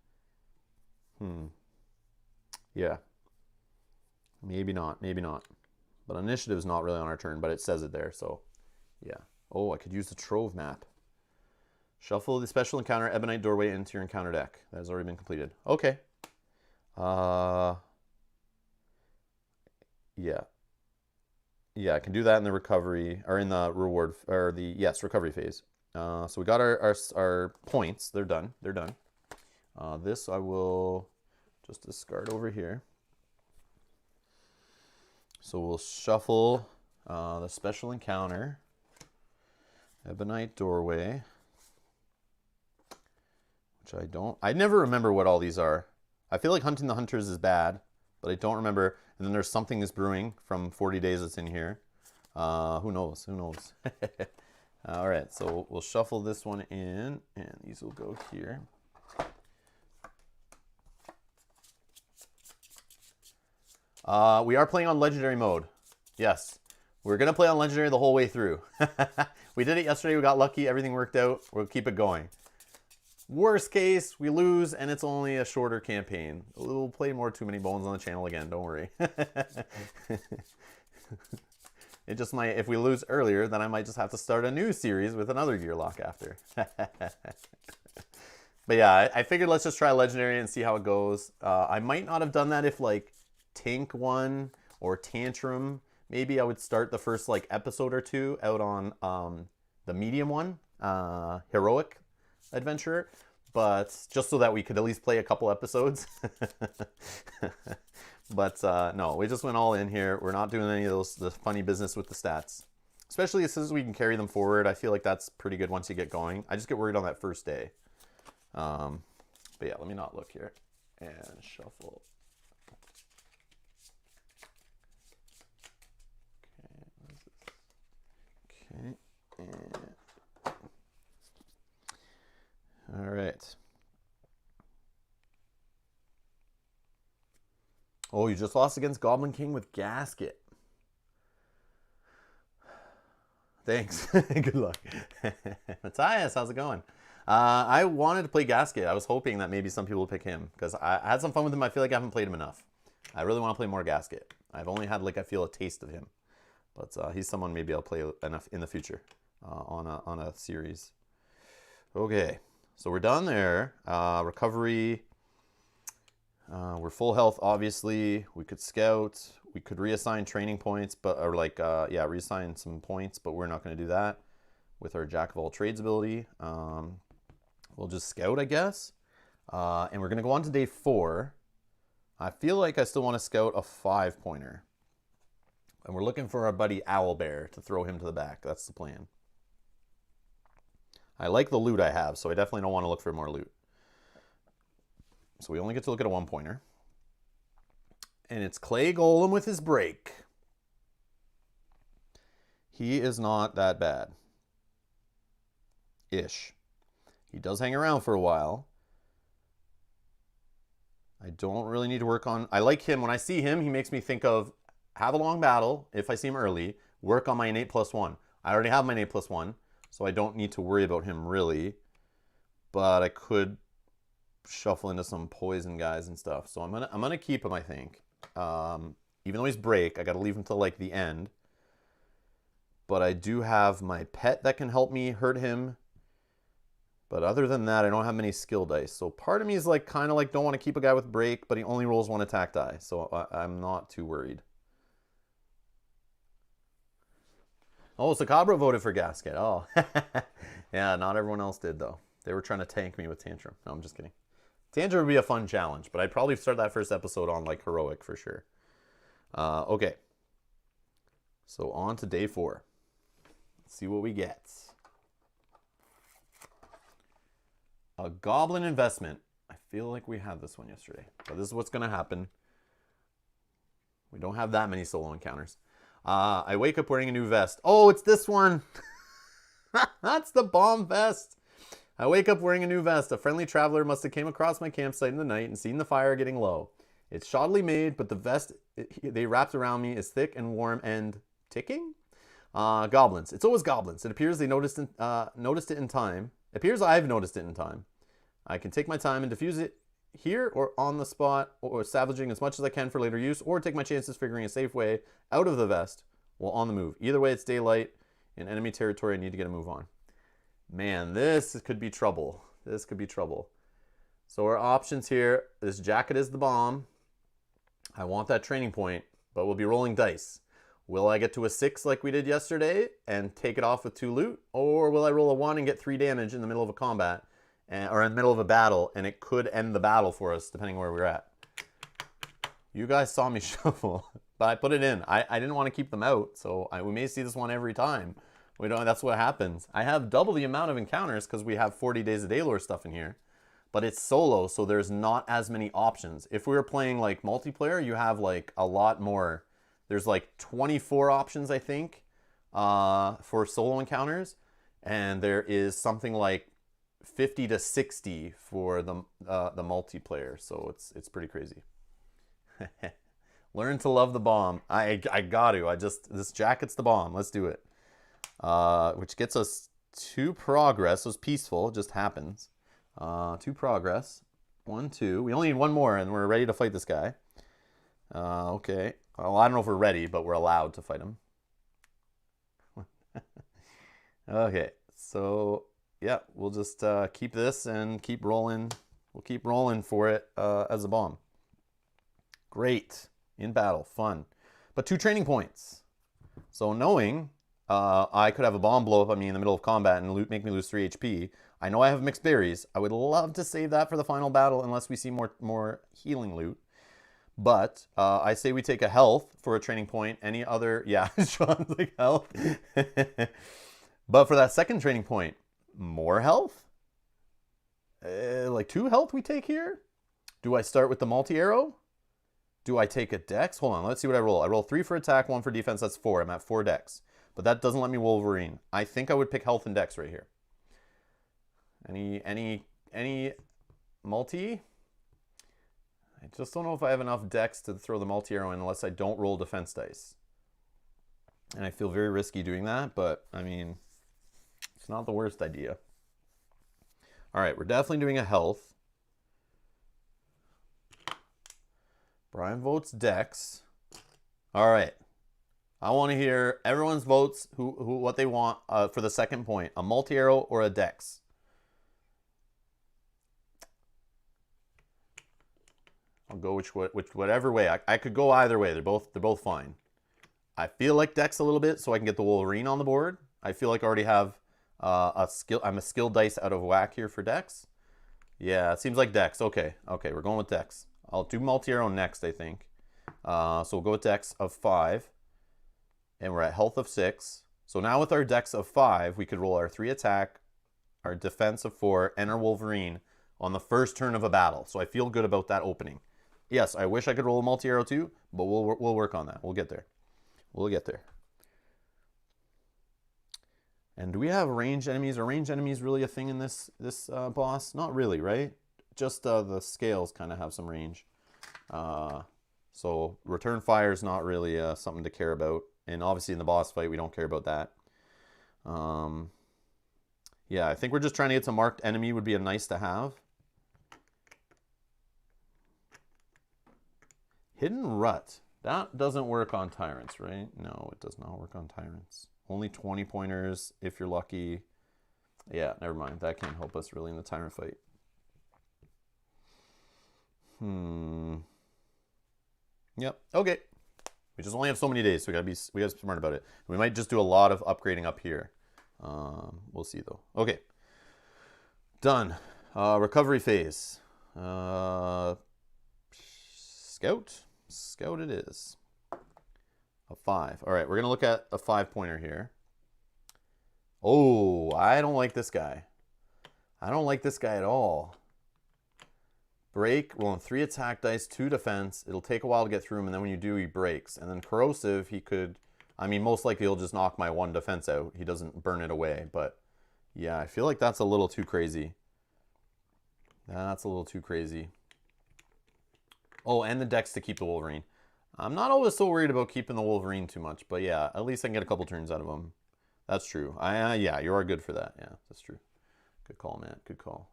yeah. Maybe not. Maybe not. But initiative is not really on our turn, but it says it there. So, yeah. Oh, I could use the Trove map. Shuffle the special encounter Ebonite Doorway into your encounter deck. That has already been completed. Okay. Yeah. Yeah, I can do that in the recovery, or in the reward, or the, yes, recovery phase. So we got our points. They're done. They're done. This I will just discard over here. So we'll shuffle the special encounter, Ebonite Doorway, which I never remember what all these are. I feel like Hunting the Hunters is bad, but I don't remember. And then there's Something is Brewing from 40 Days that's in here. Who knows? Who knows? All right, so we'll shuffle this one in, and these will go here. We are playing on Legendary mode. Yes, we're going to play on Legendary the whole way through. We did it yesterday. We got lucky. Everything worked out. We'll keep it going. Worst case, we lose, and it's only a shorter campaign. We'll play more Too Many Bones on the channel again, don't worry. It just might, if we lose earlier, then I might just have to start a new series with another gear lock after. But yeah, I figured let's just try Legendary and see how it goes. I might not have done that if like Tink won or Tantrum. Maybe I would start the first like episode or two out on the medium one, Heroic Adventurer, but just so that we could at least play a couple episodes. But no, we just went all in here. We're not doing any of the funny business with the stats, especially since we can carry them forward. I feel like that's pretty good once you get going. I just get worried on that first day. But yeah, let me not look here and shuffle. Okay, and all right. Oh, you just lost against Goblin King with Gasket. Thanks. Good luck. Matthias, how's it going? I wanted to play Gasket. I was hoping that maybe some people would pick him because I had some fun with him. I feel like I haven't played him enough. I really want to play more Gasket. I've only had, like, I feel a taste of him. But he's someone maybe I'll play enough in the future on a series. Okay, so we're done there. Recovery. We're full health, obviously. We could scout. We could reassign training points, reassign some points, but we're not going to do that with our Jack of all trades ability. We'll just scout, I guess. And we're going to go on to day 4. I feel like I still want to scout a 5-pointer. And we're looking for our buddy Owlbear to throw him to the back. That's the plan. I like the loot I have, so I definitely don't want to look for more loot. So we only get to look at a 1-pointer. And it's Clay Golem with his break. He is not that bad. Ish. He does hang around for a while. I don't really need to work on... I like him. When I see him, he makes me think of have a long battle, if I see him early, work on my innate +1. I already have my innate +1, so I don't need to worry about him really. But I could shuffle into some poison guys and stuff. So I'm gonna keep him, I think. Even though he's break, I gotta leave him till like the end. But I do have my pet that can help me hurt him. But other than that, I don't have many skill dice. So part of me is like kind of like don't want to keep a guy with break, but he only rolls 1 attack die. So I'm not too worried. Oh, Sakabra voted for Gasket. Oh, yeah, not everyone else did though. They were trying to tank me with Tantrum. No, I'm just kidding. Tantrum would be a fun challenge, but I'd probably start that first episode on like Heroic for sure. Okay. So on to day 4. Let's see what we get. A Goblin Investment. I feel like we had this one yesterday, but this is what's going to happen. We don't have that many solo encounters. I wake up wearing a new vest. Oh, it's this one. That's the bomb vest. I wake up wearing a new vest. A friendly traveler must have came across my campsite in the night and seen the fire getting low. It's shoddily made, but the vest they wrapped around me is thick and warm and ticking. Goblins. It's always goblins. It appears they noticed it in time. It appears I've noticed it in time. I can take my time and diffuse it here or on the spot, or salvaging as much as I can for later use, or take my chances figuring a safe way out of the vest while on the move. Either way, it's daylight. In enemy territory, I need to get a move on. Man, this could be trouble. This could be trouble. So our options here, this jacket is the bomb. I want that training point, but we'll be rolling dice. Will I get to a 6 like we did yesterday and take it off with 2 loot? Or will I roll a 1 and get 3 damage in the middle of a combat? Or in the middle of a battle, and it could end the battle for us, depending where we're at. You guys saw me shuffle, but I put it in. I didn't want to keep them out, so we may see this one every time. We don't. That's what happens. I have double the amount of encounters because we have 40 Days of Daylore stuff in here, but it's solo, so there's not as many options. If we were playing like multiplayer, you have like a lot more. There's like 24 options, I think, for solo encounters, and there is something like 50 to 60 for the multiplayer, so it's pretty crazy. Learn to love the bomb. I got to. This jacket's the bomb. Let's do it. Which gets us 2 progress. So it's peaceful. It just happens. 2 progress. 1, 2. We only need 1 more, and we're ready to fight this guy. Okay. Well, I don't know if we're ready, but we're allowed to fight him. Okay. So yeah, we'll just keep this and keep rolling. We'll keep rolling for it as a bomb. Great. In battle. Fun. But 2 training points. So knowing I could have a bomb blow up on me in the middle of combat and make me lose 3 HP. I know I have mixed berries. I would love to save that for the final battle unless we see more healing loot. But I say we take a health for a training point. Any other... Yeah, Sean's like health. But for that second training point, more health? Like 2 health we take here? Do I start with the multi-arrow? Do I take a dex? Hold on, let's see what I roll. I roll 3 for attack, 1 for defense. That's 4. I'm at 4 dex. But that doesn't let me Wolverine. I think I would pick health and dex right here. Any multi? I just don't know if I have enough dex to throw the multi-arrow in unless I don't roll defense dice. And I feel very risky doing that, but I mean, it's not the worst idea. All right, we're definitely doing a health. Brian votes Dex. All right. I want to hear everyone's votes, who what they want for the second point, a multi-arrow or a Dex. I'll go whatever way. I could go either way. They're both fine. I feel like Dex a little bit so I can get the Wolverine on the board. I feel like I already have I'm a skill dice out of whack here for Dex. Yeah, it seems like Dex. Okay, we're going with Dex. I'll do multi-arrow next, I think. So we'll go with Dex of 5. And we're at health of 6. So now with our Dex of 5, we could roll our 3 attack, our defense of 4, and our Wolverine on the first turn of a battle. So I feel good about that opening. Yes, I wish I could roll a multi-arrow too, but we'll work on that. We'll get there. We'll get there. And do we have ranged enemies? Are ranged enemies really a thing in this boss? Not really, right? Just the scales kind of have some range. So return fire is not really something to care about. And obviously in the boss fight, we don't care about that. Yeah, I think we're just trying to get to marked enemy would be a nice to have. Hidden Rut. That doesn't work on Tyrants, right? No, it does not work on Tyrants. Only 20 pointers if you're lucky. Yeah, never mind. That can't help us really in the Tyrant fight. Yep. Okay. We just only have so many days, so we gotta be smart about it. We might just do a lot of upgrading up here. We'll see though. Okay. Done. Recovery phase. Scout. Scout it is. A 5. All right, we're gonna look at a 5-pointer here. Oh, I don't like this guy. I don't like this guy at all. Break, rolling 3 attack dice, 2 defense. It'll take a while to get through him, and then when you do, he breaks. And then corrosive, he could, I mean, most likely he'll just knock my 1 defense out. He doesn't burn it away, but yeah, I feel like that's a little too crazy. That's a little too crazy. Oh, and the Dex to keep the Wolverine. I'm not always so worried about keeping the Wolverine too much, but yeah, at least I can get a couple turns out of him. That's true. Yeah, you are good for that. Yeah, that's true. Good call, Matt. Good call.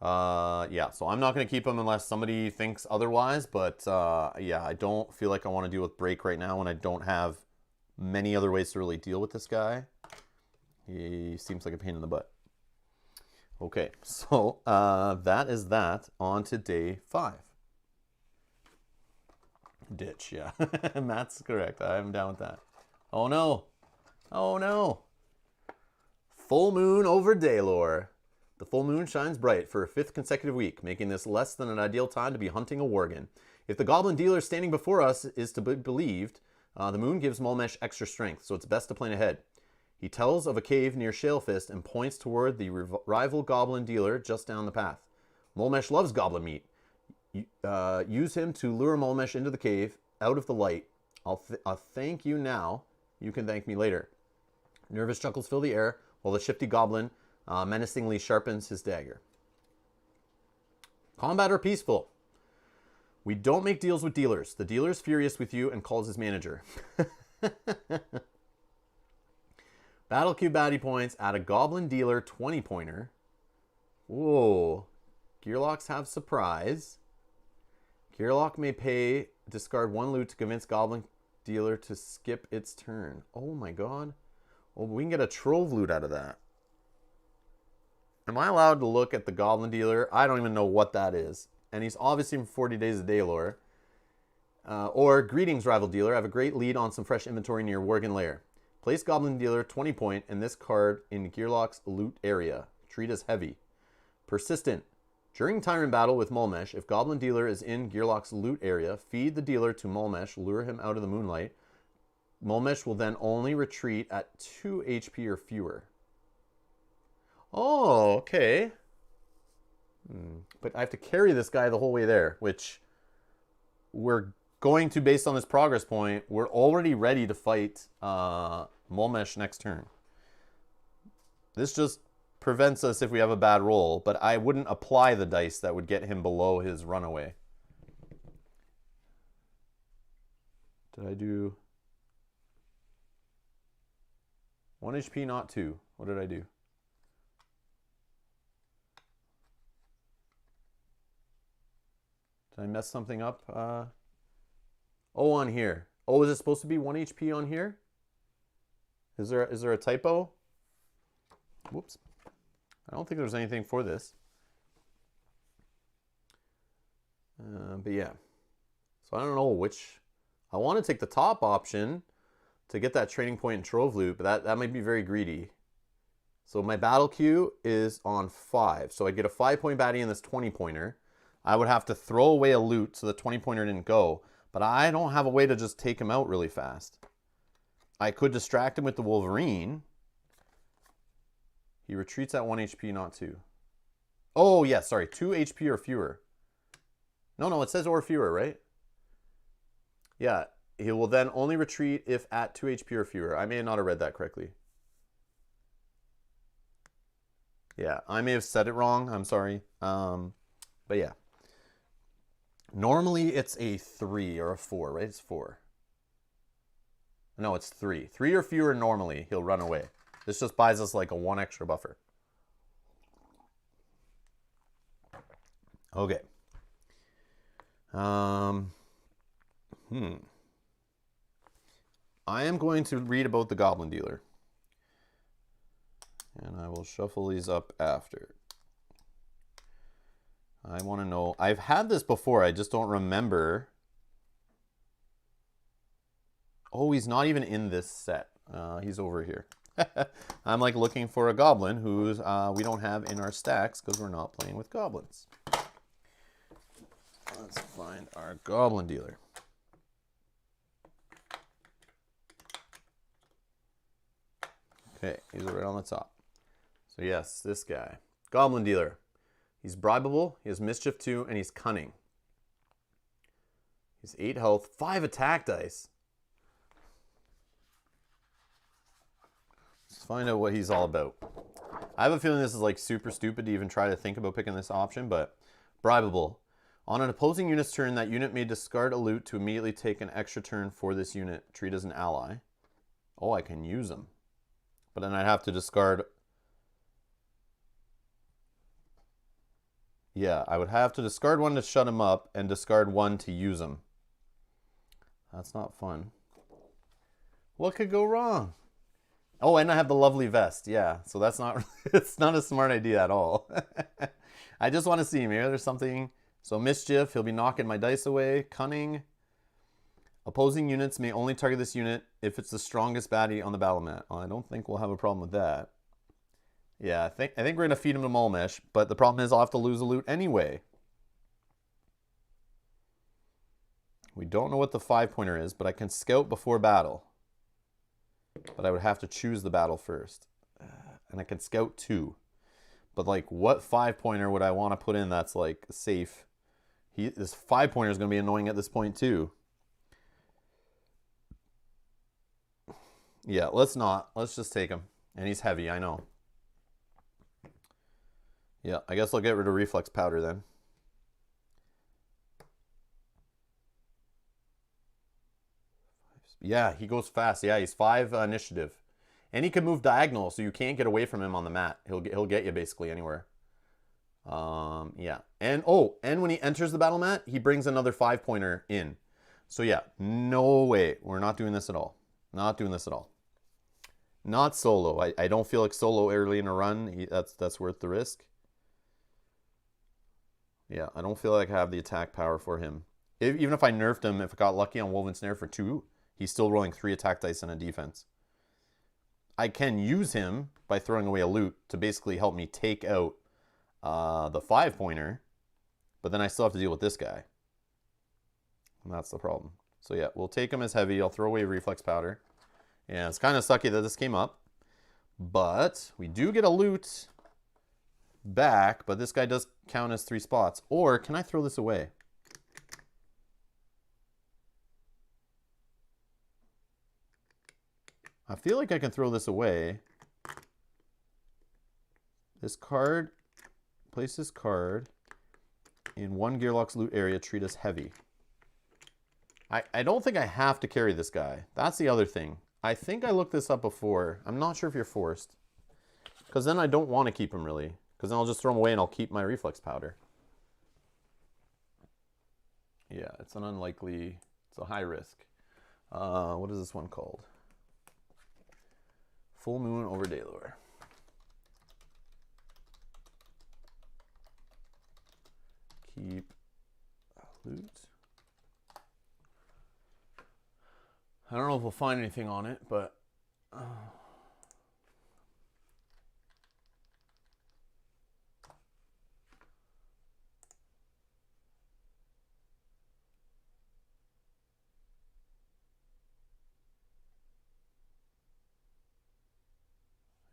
Yeah, so I'm not going to keep him unless somebody thinks otherwise, but yeah, I don't feel like I want to deal with break right now when I don't have many other ways to really deal with this guy. He seems like a pain in the butt. Okay, so that is that. On to day 5. Ditch, yeah. Matt's correct. I'm down with that. Oh no. Oh no. Full moon over Daylor. The full moon shines bright for a 5th consecutive week, making this less than an ideal time to be hunting a worgen. If the goblin dealer standing before us is to be believed, the moon gives Mulmesh extra strength, so it's best to plan ahead. He tells of a cave near Shalefist and points toward the rival goblin dealer just down the path. Mulmesh loves goblin meat. Use him to lure Mulmesh into the cave, out of the light. I'll thank you now. You can thank me later. Nervous chuckles fill the air, while the shifty goblin menacingly sharpens his dagger. Combat or peaceful? We don't make deals with dealers. The dealer is furious with you and calls his manager. Battle queue baddie points. Add a goblin dealer 20-pointer. Whoa. Gearlocks have surprise. Gearlock may discard 1 loot to convince goblin dealer to skip its turn. Oh my god. Oh, we can get a trove loot out of that. Am I allowed to look at the goblin dealer? I don't even know what that is. And he's obviously from 40 Days of Daylor. Or greetings, rival dealer. I have a great lead on some fresh inventory near Worgen Lair. Place goblin dealer 20 point and this card in Gearlock's loot area. Treat as heavy. Persistent. During Tyrant battle with Mulmesh, if goblin dealer is in Gearlock's loot area, feed the dealer to Mulmesh, lure him out of the moonlight. Mulmesh will then only retreat at 2 HP or fewer. Oh, okay. But I have to carry this guy the whole way there, which we're going to, based on this progress point, we're already ready to fight Mulmesh next turn. This just prevents us if we have a bad roll, but I wouldn't apply the dice that would get him below his runaway. Did I do... 1 HP, not 2. What did I do? Did I mess something up? Oh, on here. Oh, is it supposed to be 1 HP on here? Is there a typo? Whoops. I don't think there's anything for this. But yeah. So I don't know which. I want to take the top option to get that training point and trove loot, but that might be very greedy. So my battle queue is on 5. So I get a 5-point baddie in this 20-pointer. I would have to throw away a loot so the 20-pointer didn't go, but I don't have a way to just take him out really fast. I could distract him with the Wolverine. He retreats at 1 HP, not 2. Oh, yeah, sorry, 2 HP or fewer. No, it says or fewer, right? Yeah, he will then only retreat if at 2 HP or fewer. I may not have read that correctly. Yeah, I may have said it wrong. I'm sorry. But yeah. Normally it's a 3 or a 4, right? It's 4. No, it's 3. 3 or fewer normally, he'll run away. This just buys us like a 1 extra buffer. Okay. I am going to read about the Goblin Dealer. And I will shuffle these up after. I want to know. I've had this before. I just don't remember. Oh, he's not even in this set. He's over here. I'm like looking for a goblin who's we don't have in our stacks because we're not playing with goblins. Let's find our Goblin Dealer. Okay, he's right on the top. So yes, this guy. Goblin Dealer. He's bribable, he has Mischief 2, and he's cunning. He's 8 health, 5 attack dice. Let's find out what he's all about. I have a feeling this is like super stupid to even try to think about picking this option, but bribable. On an opposing unit's turn, that unit may discard a loot to immediately take an extra turn for this unit. Treat as an ally. Oh, I can use them. But then I'd have to discard... Yeah, I would have to discard 1 to shut him up and discard 1 to use him. That's not fun. What could go wrong? Oh, and I have the lovely vest. Yeah, so that's not... it's not a smart idea at all. I just want to see him here. There's something... So Mischief, he'll be knocking my dice away. Cunning. Opposing units may only target this unit if it's the strongest baddie on the battle mat. Well, I don't think we'll have a problem with that. Yeah, I think we're going to feed him to Mulmesh, but the problem is I'll have to lose a loot anyway. We don't know what the 5-pointer is, but I can scout before battle. But I would have to choose the battle first. And I can scout 2. But like, what 5-pointer would I want to put in that's like safe? This 5-pointer is going to be annoying at this point too. Yeah, let's not. Let's just take him. And he's heavy, I know. Yeah, I guess I'll get rid of reflex powder then. Yeah, he goes fast. Yeah, he's 5 initiative. And he can move diagonal, so you can't get away from him on the mat. He'll get you basically anywhere. Yeah. And when he enters the battle mat, he brings another 5-pointer in. So yeah, no way. We're not doing this at all. Not doing this at all. Not solo. I don't feel like solo early in a run. That's worth the risk. Yeah, I don't feel like I have the attack power for him. Even if I nerfed him, if I got lucky on Woven Snare for 2, he's still rolling 3 attack dice and a defense. I can use him by throwing away a loot to basically help me take out the 5-pointer, but then I still have to deal with this guy. And that's the problem. So yeah, we'll take him as heavy. I'll throw away reflex powder. Yeah, it's kind of sucky that this came up, but we do get a loot back, but this guy does count as 3 spots. Or can I throw this away? I feel like I can throw this away. This card, place this card in 1 Gearlock's loot area, treat as heavy. I don't think I have to carry this guy. That's the other thing. I think I looked this up before. I'm not sure if you're forced. Because then I don't want to keep them really. Because then I'll just throw them away and I'll keep my reflex powder. Yeah, it's an unlikely, it's a high risk. What is this one called? Full Moon over Daylore. Keep loot. I don't know if we'll find anything on it, but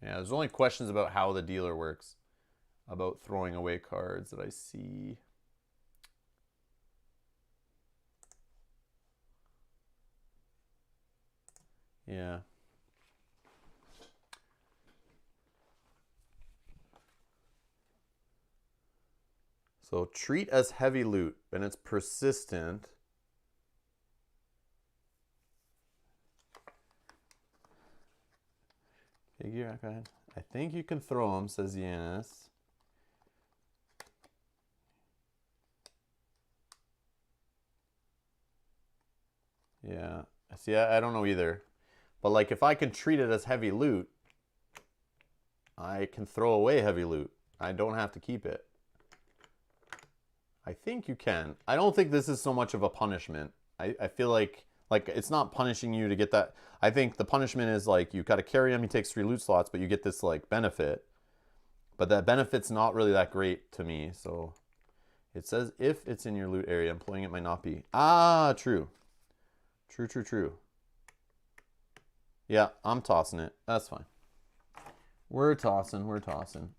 yeah, there's only questions about how the dealer works, about throwing away cards that I see. Yeah. So treat as heavy loot, and it's persistent. Figure, go ahead. I think you can throw them, says Yanis. Yeah. See, I don't know either. But like if I can treat it as heavy loot, I can throw away heavy loot. I don't have to keep it. I think you can. I don't think this is so much of a punishment. I feel like it's not punishing you to get that. I think the punishment is like you've got to carry him, he takes 3 loot slots, but you get this like benefit. But that benefit's not really that great to me. So it says if it's in your loot area, employing it might not be. Ah, true. True. Yeah, I'm tossing it. That's fine. We're tossing.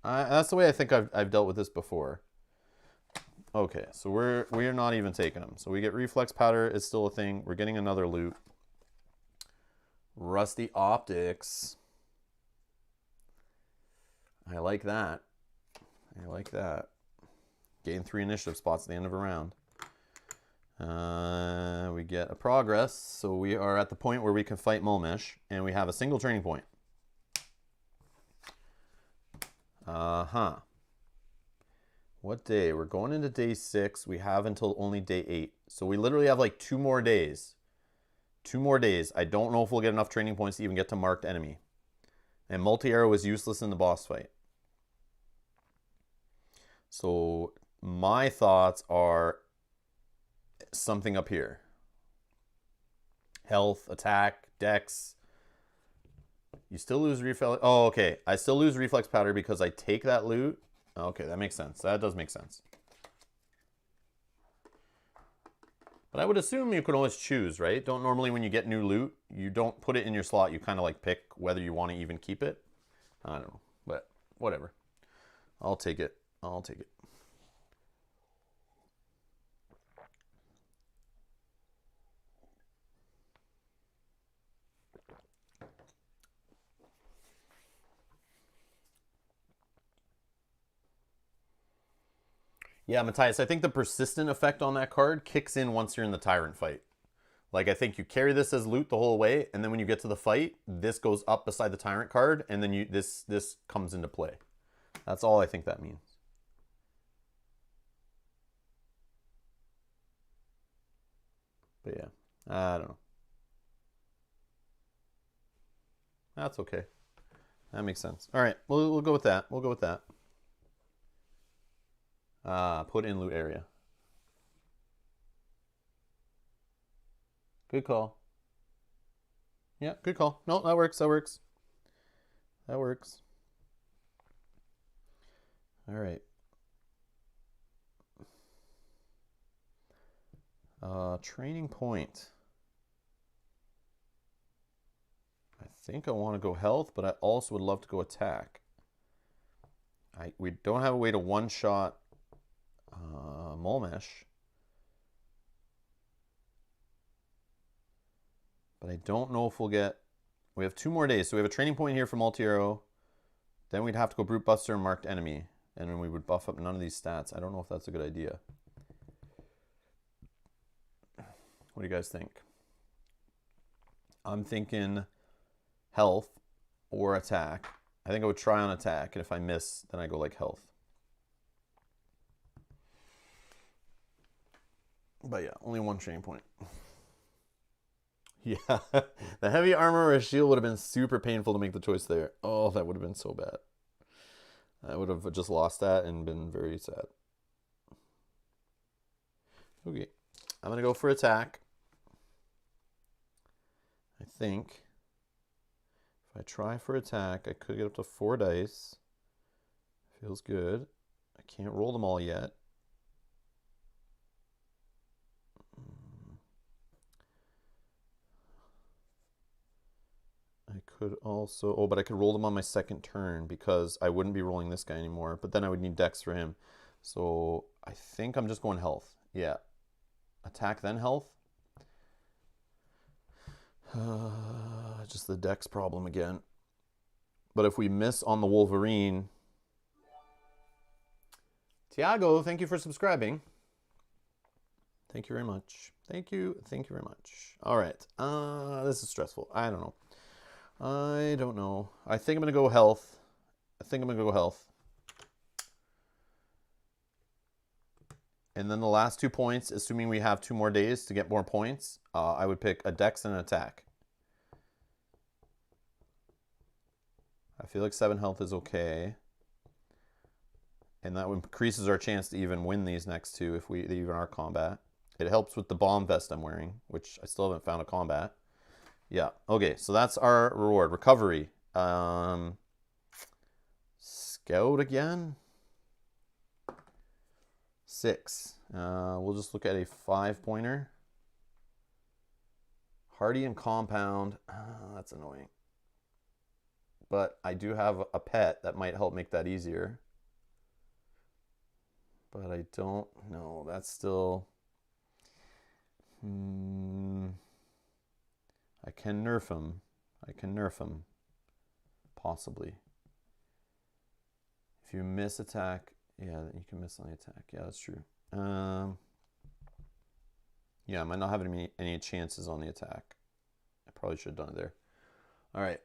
That's the way I think I've dealt with this before. Okay, so we're not even taking them. So we get reflex powder. It's still a thing. We're getting another loot. Rusty optics. I like that. Gain 3 initiative spots at the end of a round. We get a progress, so we are at the point where we can fight Molmesh, and we have a single training point. What day? We're going into day 6. We have until only day 8. So we literally have like 2 more days. 2 more days. I don't know if we'll get enough training points to even get to marked enemy. And multi-arrow is useless in the boss fight. So my thoughts are something up here. Health, attack, dex. You still lose reflex. Oh, okay. I still lose reflex powder because I take that loot. Okay, that makes sense. That does make sense. But I would assume you could always choose, right? Don't normally when you get new loot, you don't put it in your slot. You kind of like pick whether you want to even keep it. I don't know, but whatever. I'll take it. Yeah, Matthias, I think the persistent effect on that card kicks in once you're in the Tyrant fight. Like, I think you carry this as loot the whole way, and then when you get to the fight, this goes up beside the Tyrant card, and then this comes into play. That's all I think that means. But yeah, I don't know. That's okay. That makes sense. All right, we'll go with that. Put in loot area. Good call. Yeah, good call. No, that works. All right. Training point. I think I want to go health, but I also would love to go attack. We don't have a way to one-shot Molmesh. But I don't know if we'll get... We have 2 more days, so we have a training point here for multi-arrow. Then we'd have to go Brute Buster and marked enemy. And then we would buff up none of these stats. I don't know if that's a good idea. What do you guys think? I'm thinking health or attack. I think I would try on attack, and if I miss, then I go like health. But yeah, only one training point. Yeah, the heavy armor or a shield would have been super painful to make the choice there. Oh, that would have been so bad. I would have just lost that and been very sad. Okay, I'm going to go for attack. I think if I try for attack, I could get up to 4 dice. Feels good. I can't roll them all yet. I could also, oh, but I could roll them on my second turn because I wouldn't be rolling this guy anymore, but then I would need dex for him. So I think I'm just going health. Yeah. Attack, then health. Just the dex problem again. But if we miss on the Wolverine... Tiago, thank you for subscribing. Thank you very much. Thank you very much. All right. This is stressful. I don't know. I think I'm going to go health. And then the last 2 points, assuming we have 2 more days to get more points, I would pick a dex and an attack. I feel like 7 health is okay. And that increases our chance to even win these next 2 if they even are combat. It helps with the bomb vest I'm wearing, which I still haven't found a combat. Yeah, okay, so that's our reward. Recovery. Scout again. 6. We'll just look at a 5-pointer. Hardy and compound. That's annoying. But I do have a pet that might help make that easier. But I don't know. That's still... I can nerf him. Possibly. If you miss attack, yeah, you can miss on the attack. Yeah, that's true. Yeah, I might not have any chances on the attack. I probably should have done it there. All right.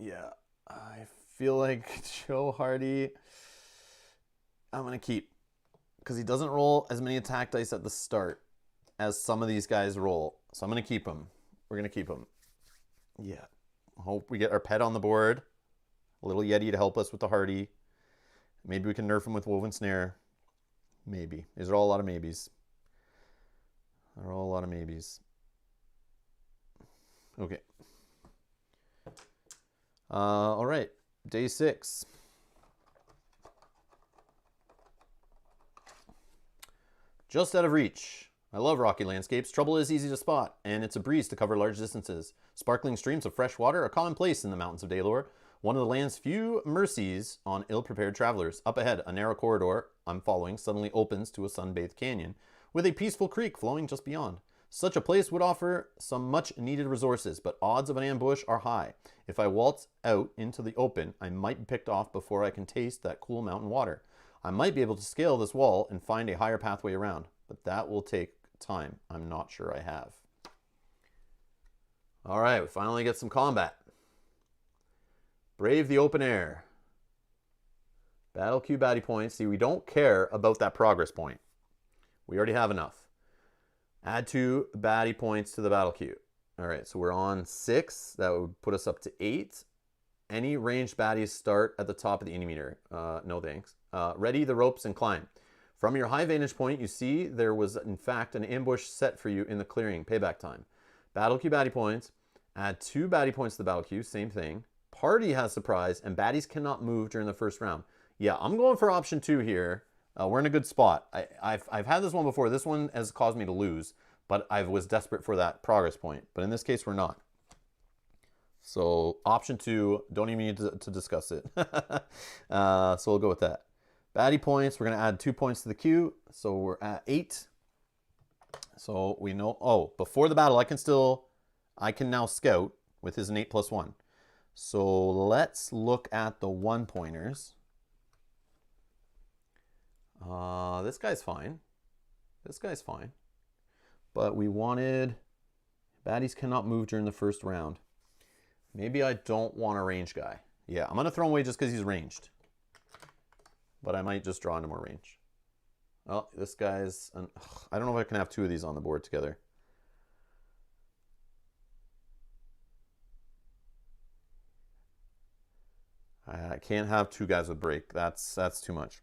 Yeah, I feel like Joe Hardy, I'm going to keep. Because he doesn't roll as many attack dice at the start as some of these guys roll. So I'm going to keep him. We're going to keep him. Yeah. Hope we get our pet on the board. A little Yeti to help us with the Hardy. Maybe we can nerf him with Woven Snare. Maybe. These are all a lot of maybes. They're all a lot of maybes. Okay. All right. Day 6. Just out of reach. I love rocky landscapes. Trouble is easy to spot, and it's a breeze to cover large distances. Sparkling streams of fresh water are commonplace in the mountains of Daylor, one of the land's few mercies on ill-prepared travelers. Up ahead, a narrow corridor I'm following suddenly opens to a sun-bathed canyon, with a peaceful creek flowing just beyond. Such a place would offer some much-needed resources, but odds of an ambush are high. If I waltz out into the open, I might be picked off before I can taste that cool mountain water. I might be able to scale this wall and find a higher pathway around, but that will take time I'm not sure I have. All right, we finally get some combat. Brave the open air. Battle queue baddie points. See, we don't care about that progress point. We already have enough. Add 2 baddie points to the battle queue. All right, so we're on 6. That would put us up to 8. Any ranged baddies start at the top of the meter. No thanks. Ready the ropes and climb. From your high vantage point, you see there was, in fact, an ambush set for you in the clearing. Payback time. Battle queue baddie points. Add 2 baddie points to the battle queue. Same thing. Party has surprise, and baddies cannot move during the first round. Yeah, I'm going for option 2 here. We're in a good spot. I've had this one before. This one has caused me to lose, but I was desperate for that progress point. But in this case, we're not. So option 2, don't even need to discuss it. So we'll go with that. Baddie points, we're going to add 2 points to the queue. So we're at 8. So we know, oh, before the battle, I can now scout with his innate +1. So let's look at the 1-pointers. This guy's fine. But we wanted, baddies cannot move during the first round. Maybe I don't want a range guy. Yeah, I'm going to throw him away just because he's ranged. But I might just draw into more range. Oh, this guy's... I don't know if I can have two of these on the board together. I can't have two guys with break. That's too much.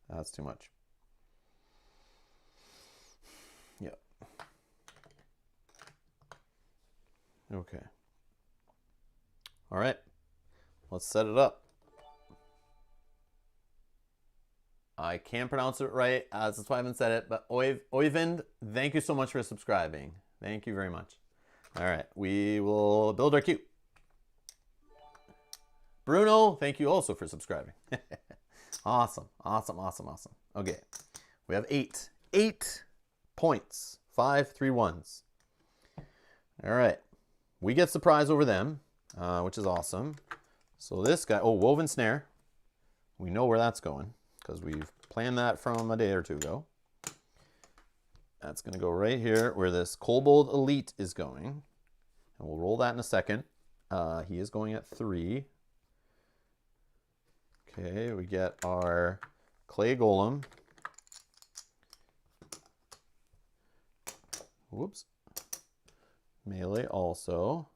That's too much. Yep. Okay. All right. Let's set it up. I can't pronounce it right. That's why I haven't said it. But Oyvind, thank you so much for subscribing. Thank you very much. All right. We will build our queue. Bruno, thank you also for subscribing. Awesome. Awesome, awesome, awesome. Okay. We have 8. 8 points. 5 3 1s. All right. We get surprise over them, which is awesome. So this guy, oh, woven snare. We know where that's going because we've planned that from a day or two ago. That's going to go right here where this Kobold Elite is going. And we'll roll that in a second. He is going at 3. Okay, we get our Clay Golem. Whoops. Melee also.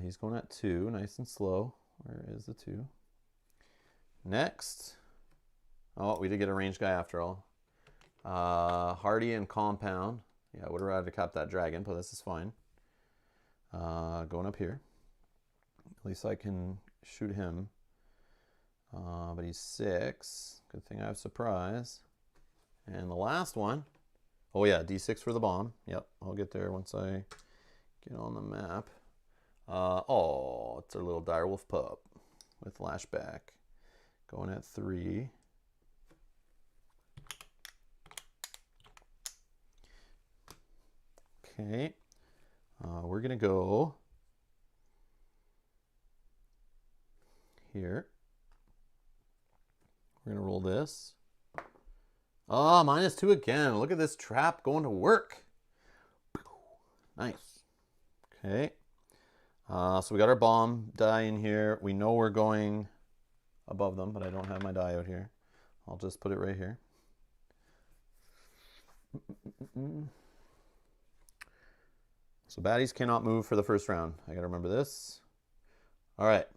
He's going at 2, nice and slow. Where is the 2? Next. Oh, we did get a range guy after all. Hardy and Compound. Yeah, I would have rather kept that dragon, but this is fine. Going up here. At least I can shoot him. But he's 6. Good thing I have surprise. And the last one. Oh yeah, D6 for the bomb. Yep, I'll get there once I get on the map. Oh, it's our little direwolf pup with lashback. Going at 3. Okay. We're going to go here. We're going to roll this. Oh, -2 again. Look at this trap going to work. Nice. Okay. So we got our bomb die in here. We know we're going above them, but I don't have my die out here. I'll just put it right here. So baddies cannot move for the first round. I gotta remember this. All right.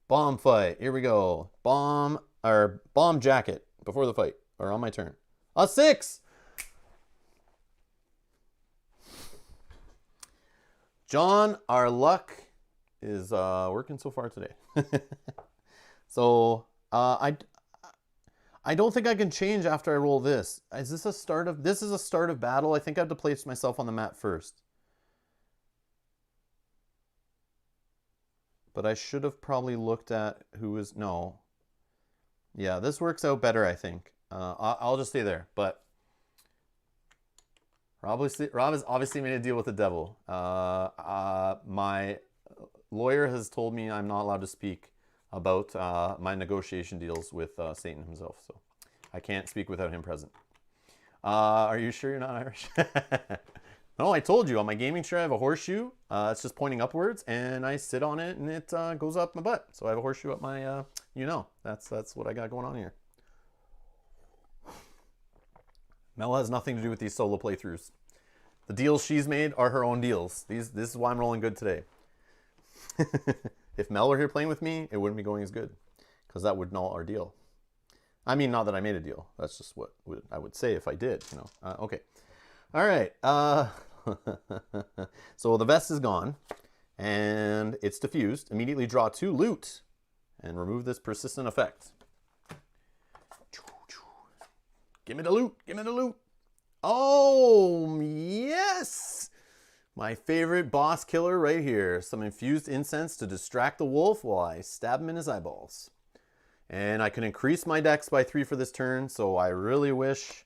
Bomb fight. Here we go. Bomb jacket before the fight, or on my turn. A 6! John, our luck is working so far today. So I don't think I can change after I roll this. Is this a start of... This is a start of battle. I think I have to place myself on the map first. But I should have probably looked at who is... No. Yeah, this works out better, I think. I'll just stay there. But Rob has obviously made a deal with the devil. My lawyer has told me I'm not allowed to speak about my negotiation deals with Satan himself. So I can't speak without him present. Are you sure you're not Irish? No, I told you on my gaming chair I have a horseshoe. It's just pointing upwards, and I sit on it, and it goes up my butt. So I have a horseshoe up my, that's what I got going on here. Mel has nothing to do with these solo playthroughs. The deals she's made are her own deals. This is why I'm rolling good today. If Mel were here playing with me, it wouldn't be going as good, because that would null our deal. I mean, not that I made a deal. That's just what I would say if I did. Okay. All right. So the vest is gone, and it's diffused. Immediately draw 2 loot, and remove this persistent effect. Give me the loot. Give me the loot. Oh, yes. My favorite boss killer right here. Some infused incense to distract the wolf while I stab him in his eyeballs. And I can increase my dex by 3 for this turn, so I really wish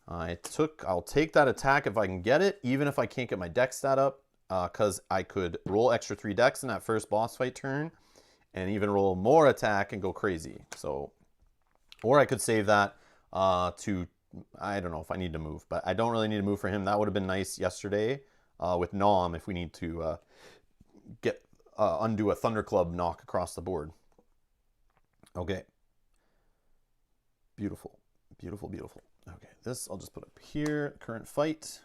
I'll take that attack if I can get it, even if I can't get my dex stat up, because I could roll extra 3 dex in that first boss fight turn, and even roll more attack and go crazy. So, or I could save that to, I don't know if I need to move, but I don't really need to move for him. That would have been nice yesterday, with Nom if we need to undo a Thunderclub knock across the board. Okay. Beautiful. Beautiful, beautiful. Okay, this I'll just put up here. Current fight.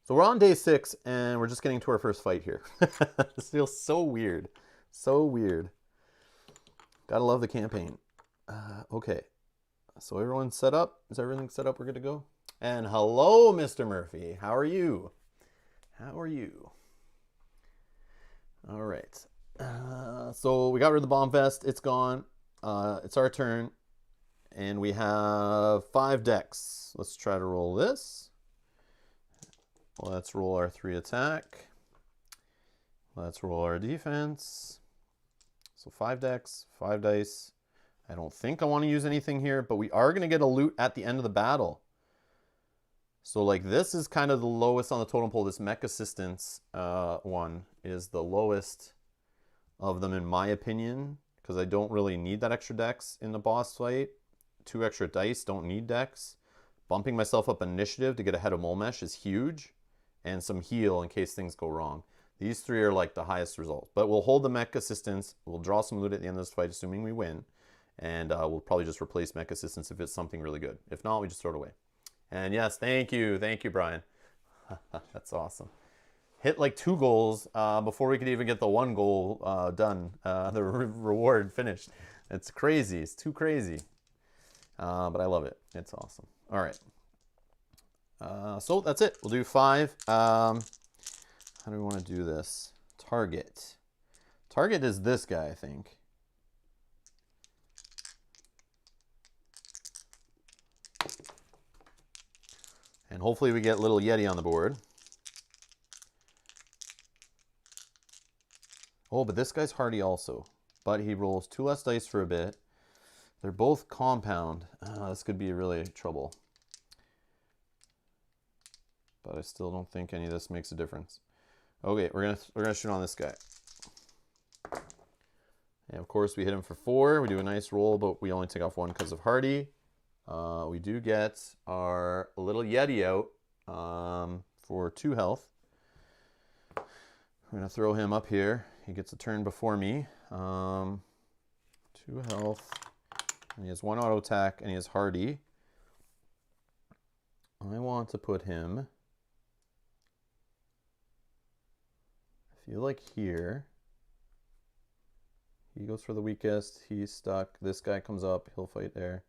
So we're on day 6, and we're just getting to our first fight here. This feels so weird. So weird. Gotta love the campaign. Okay. So everyone's set up. Is everything set up? We're good to go? And hello, Mr. Murphy. How are you? How are you? All right. So we got rid of the Bomb Vest. It's gone. It's our turn. And we have 5 decks. Let's try to roll this. Let's roll our 3 attack. Let's roll our defense. So 5 decks, 5 dice. I don't think I want to use anything here, but we are going to get a loot at the end of the battle. So like this is kind of the lowest on the totem pole. This mech assistance one is the lowest of them in my opinion, because I don't really need that extra dex in the boss fight. 2 extra dice, don't need dex. Bumping myself up initiative to get ahead of Molemesh is huge. And some heal in case things go wrong. These 3 are like the highest result. But we'll hold the mech assistance. We'll draw some loot at the end of this fight, assuming we win. And we'll probably just replace mech assistance if it's something really good. If not, we just throw it away. And yes, thank you, Brian. That's awesome. Hit like 2 goals before we could even get the 1 goal done. The reward finished. It's crazy. It's too crazy. But I love it. It's awesome. All right. So that's it. We'll do 5. How do we want to do this? Target. Target is this guy, I think. And hopefully we get little Yeti on the board. Oh, but this guy's hardy also. But he rolls 2 less dice for a bit. They're both compound. This could be really trouble. But I still don't think any of this makes a difference. Okay, we're gonna shoot on this guy. And of course we hit him for 4. We do a nice roll, but we only take off 1 because of hardy. We do get our little Yeti out for 2 health. We're going to throw him up here. He gets a turn before me. 2 health. And he has 1 auto attack, and he has hardy. I want to put him, I feel like here. He goes for the weakest. He's stuck. This guy comes up. He'll fight there.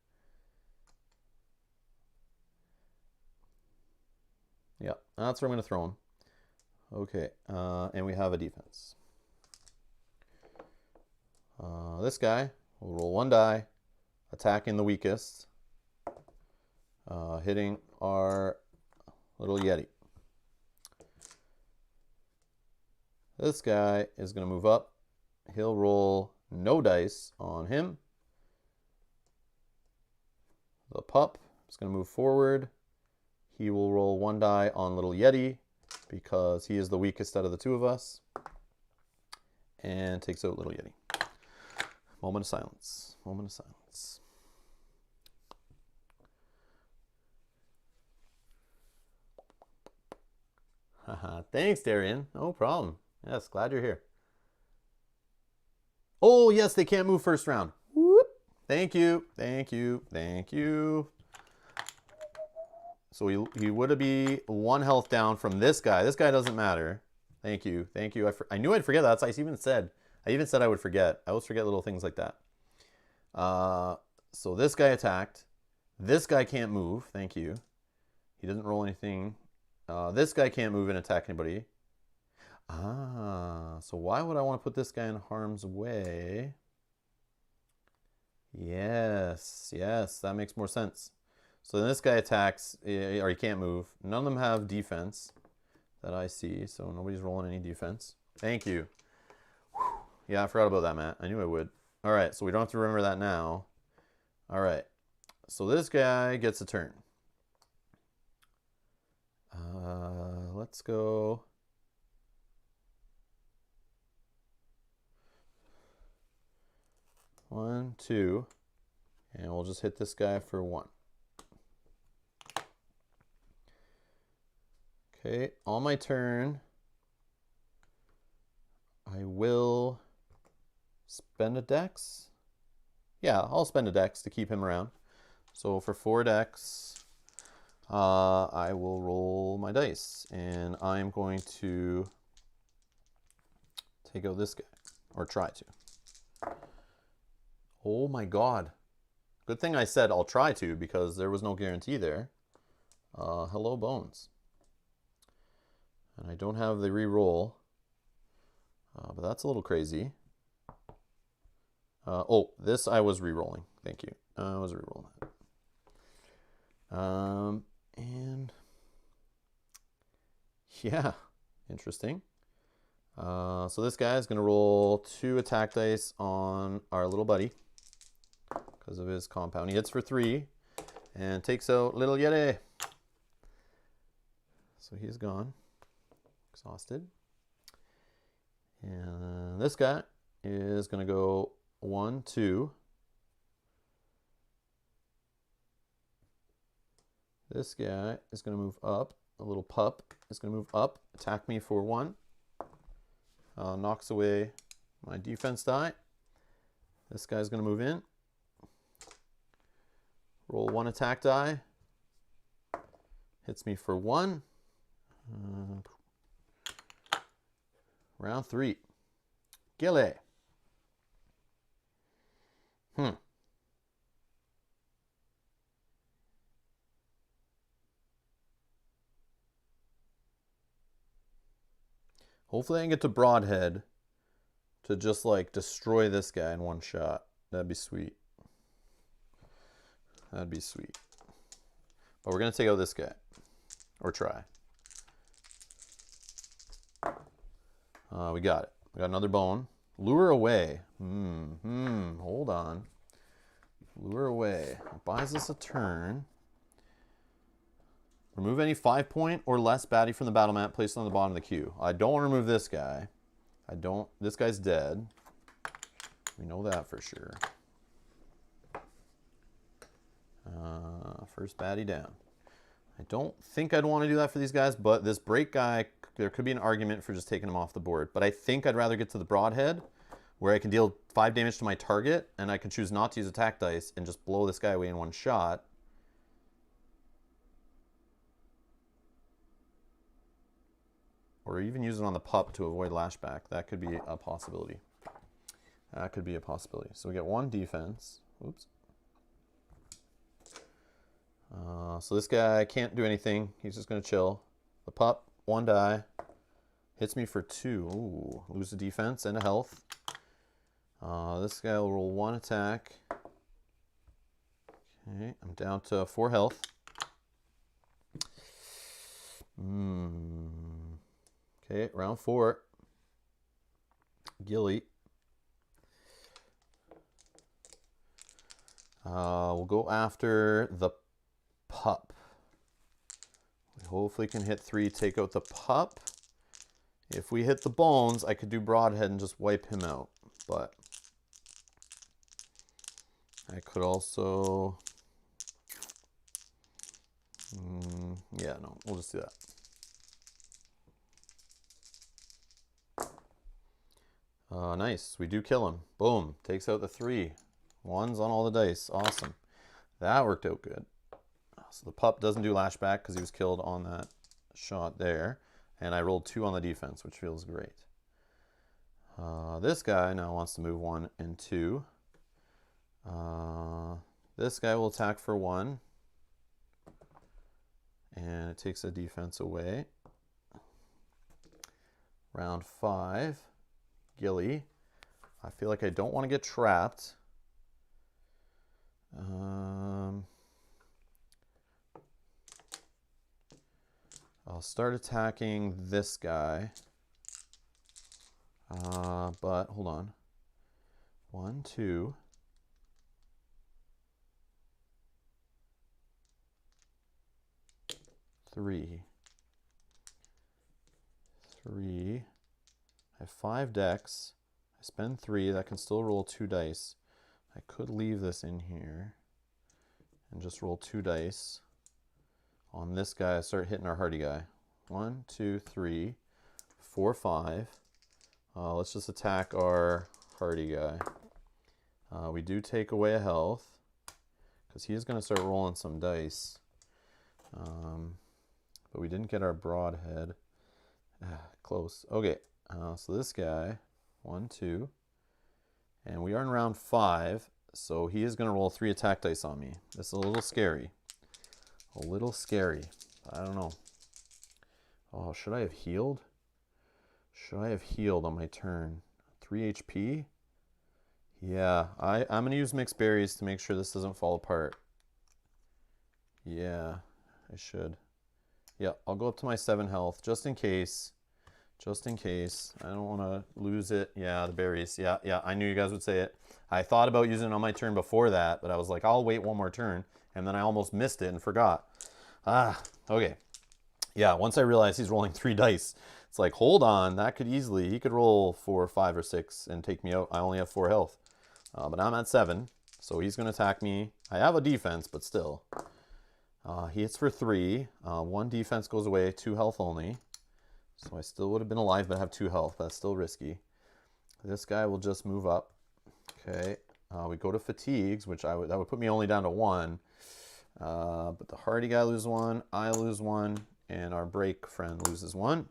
Yeah, that's where I'm going to throw him. Okay, and we have a defense. This guy will roll 1 die, attacking the weakest, hitting our little Yeti. This guy is going to move up. He'll roll no dice on him. The pup is going to move forward. He will roll 1 die on little Yeti because he is the weakest out of the 2 of us. And takes out little Yeti. Moment of silence. Moment of silence. Haha, thanks, Darian. No problem. Yes, glad you're here. Oh, yes, they can't move first round. Whoop. Thank you. Thank you. Thank you. So he would be 1 health down from this guy. This guy doesn't matter. Thank you. Thank you. I knew I'd forget that. I even said I would forget. I always forget little things like that. So this guy attacked. This guy can't move. Thank you. He doesn't roll anything. This guy can't move and attack anybody. So why would I want to put this guy in harm's way? Yes, that makes more sense. So then this guy attacks, or he can't move. None of them have defense that I see, so nobody's rolling any defense. Thank you. Whew. Yeah, I forgot about that, Matt. I knew I would. All right, so we don't have to remember that now. All right, so this guy gets a turn. Let's go. One, 2, and we'll just hit this guy for 1. Okay, on my turn, I will spend a dex. Yeah, I'll spend a dex to keep him around. So for 4 dex, I will roll my dice, and I'm going to take out this guy, or try to. Oh my god. Good thing I said I'll try to, because there was no guarantee there. Hello, Bones. And I don't have the re-roll, but that's a little crazy. Oh, this I was re-rolling. Thank you. I was re-rolling that. And yeah, interesting. So this guy is going to roll 2 attack dice on our little buddy because of his compound. He hits for 3 and takes out little Ghillie. So he's gone. Exhausted. And this guy is going to go 1, 2. This guy is going to move up. A little pup is going to move up, attack me for 1. Knocks away my defense die. This guy's going to move in. Roll 1 attack die. Hits me for 1. Round 3. Ghillie. Hopefully I can get to Broadhead to just like destroy this guy in 1 shot. That'd be sweet. That'd be sweet. But we're going to take out this guy. Or try. We got it. We got another bone. Lure away. Hold on. Lure away. It buys us a turn. Remove any 5-point or less baddie from the battle mat placed on the bottom of the queue. I don't want to remove this guy. This guy's dead. We know that for sure. First baddie down. I don't think I'd want to do that for these guys, but this break guy, there could be an argument for just taking him off the board. But I think I'd rather get to the Broadhead, where I can deal 5 damage to my target, and I can choose not to use attack dice and just blow this guy away in 1 shot. Or even use it on the pup to avoid lashback. That could be a possibility. That could be a possibility. So we get 1 defense. Oops. So this guy can't do anything. He's just going to chill. The pup, 1 die. Hits me for 2. Ooh, lose a defense and a health. This guy will roll 1 attack. Okay, I'm down to 4 health. Okay, round 4. Ghillie. We'll go after the pup. We hopefully can hit 3, take out the pup. If we hit the bones, I could do Broadhead and just wipe him out. But I could also... yeah, no, we'll just do that. Nice. We do kill him. Boom. Takes out the 3. 1s on all the dice. Awesome. That worked out good. So the pup doesn't do lashback because he was killed on that shot there. And I rolled 2 on the defense, which feels great. This guy now wants to move 1 and 2. This guy will attack for 1. And it takes a defense away. Round 5. Ghillie. I feel like I don't want to get trapped. I'll start attacking this guy. But hold on. 1, 2. 3. 3. I have 5 decks. I spend 3. That can still roll 2 dice. I could leave this in here and just roll 2 dice on this guy. Start hitting our hardy guy. 1, 2, 3, 4, 5. Let's just attack our hardy guy. We do take away a health because he is going to start rolling some dice. But we didn't get our broadhead. Close. Okay, so this guy, 1, 2. And we are in round 5, so he is going to roll 3 attack dice on me. This is a little scary. A little scary. I don't know. Oh, should I have healed? Should I have healed on my turn? 3 HP? Yeah, I'm going to use mixed berries to make sure this doesn't fall apart. Yeah, I should. Yeah, I'll go up to my 7 health just in case. Just in case. I don't want to lose it. Yeah, the berries. Yeah, I knew you guys would say it. I thought about using it on my turn before that, but I was like, I'll wait one more turn. And then I almost missed it and forgot. Okay. Yeah, once I realized he's rolling 3 dice, it's like, hold on, that could easily, he could roll 4, 5, or 6 and take me out. I only have 4 health. But I'm at 7, so he's going to attack me. I have a defense, but still. He hits for 3. 1 defense goes away, 2 health only. So I still would have been alive, but I have 2 health. That's still risky. This guy will just move up. Okay. We go to fatigues, which that would put me only down to 1. But the hardy guy loses 1, I lose 1, and our break friend loses 1.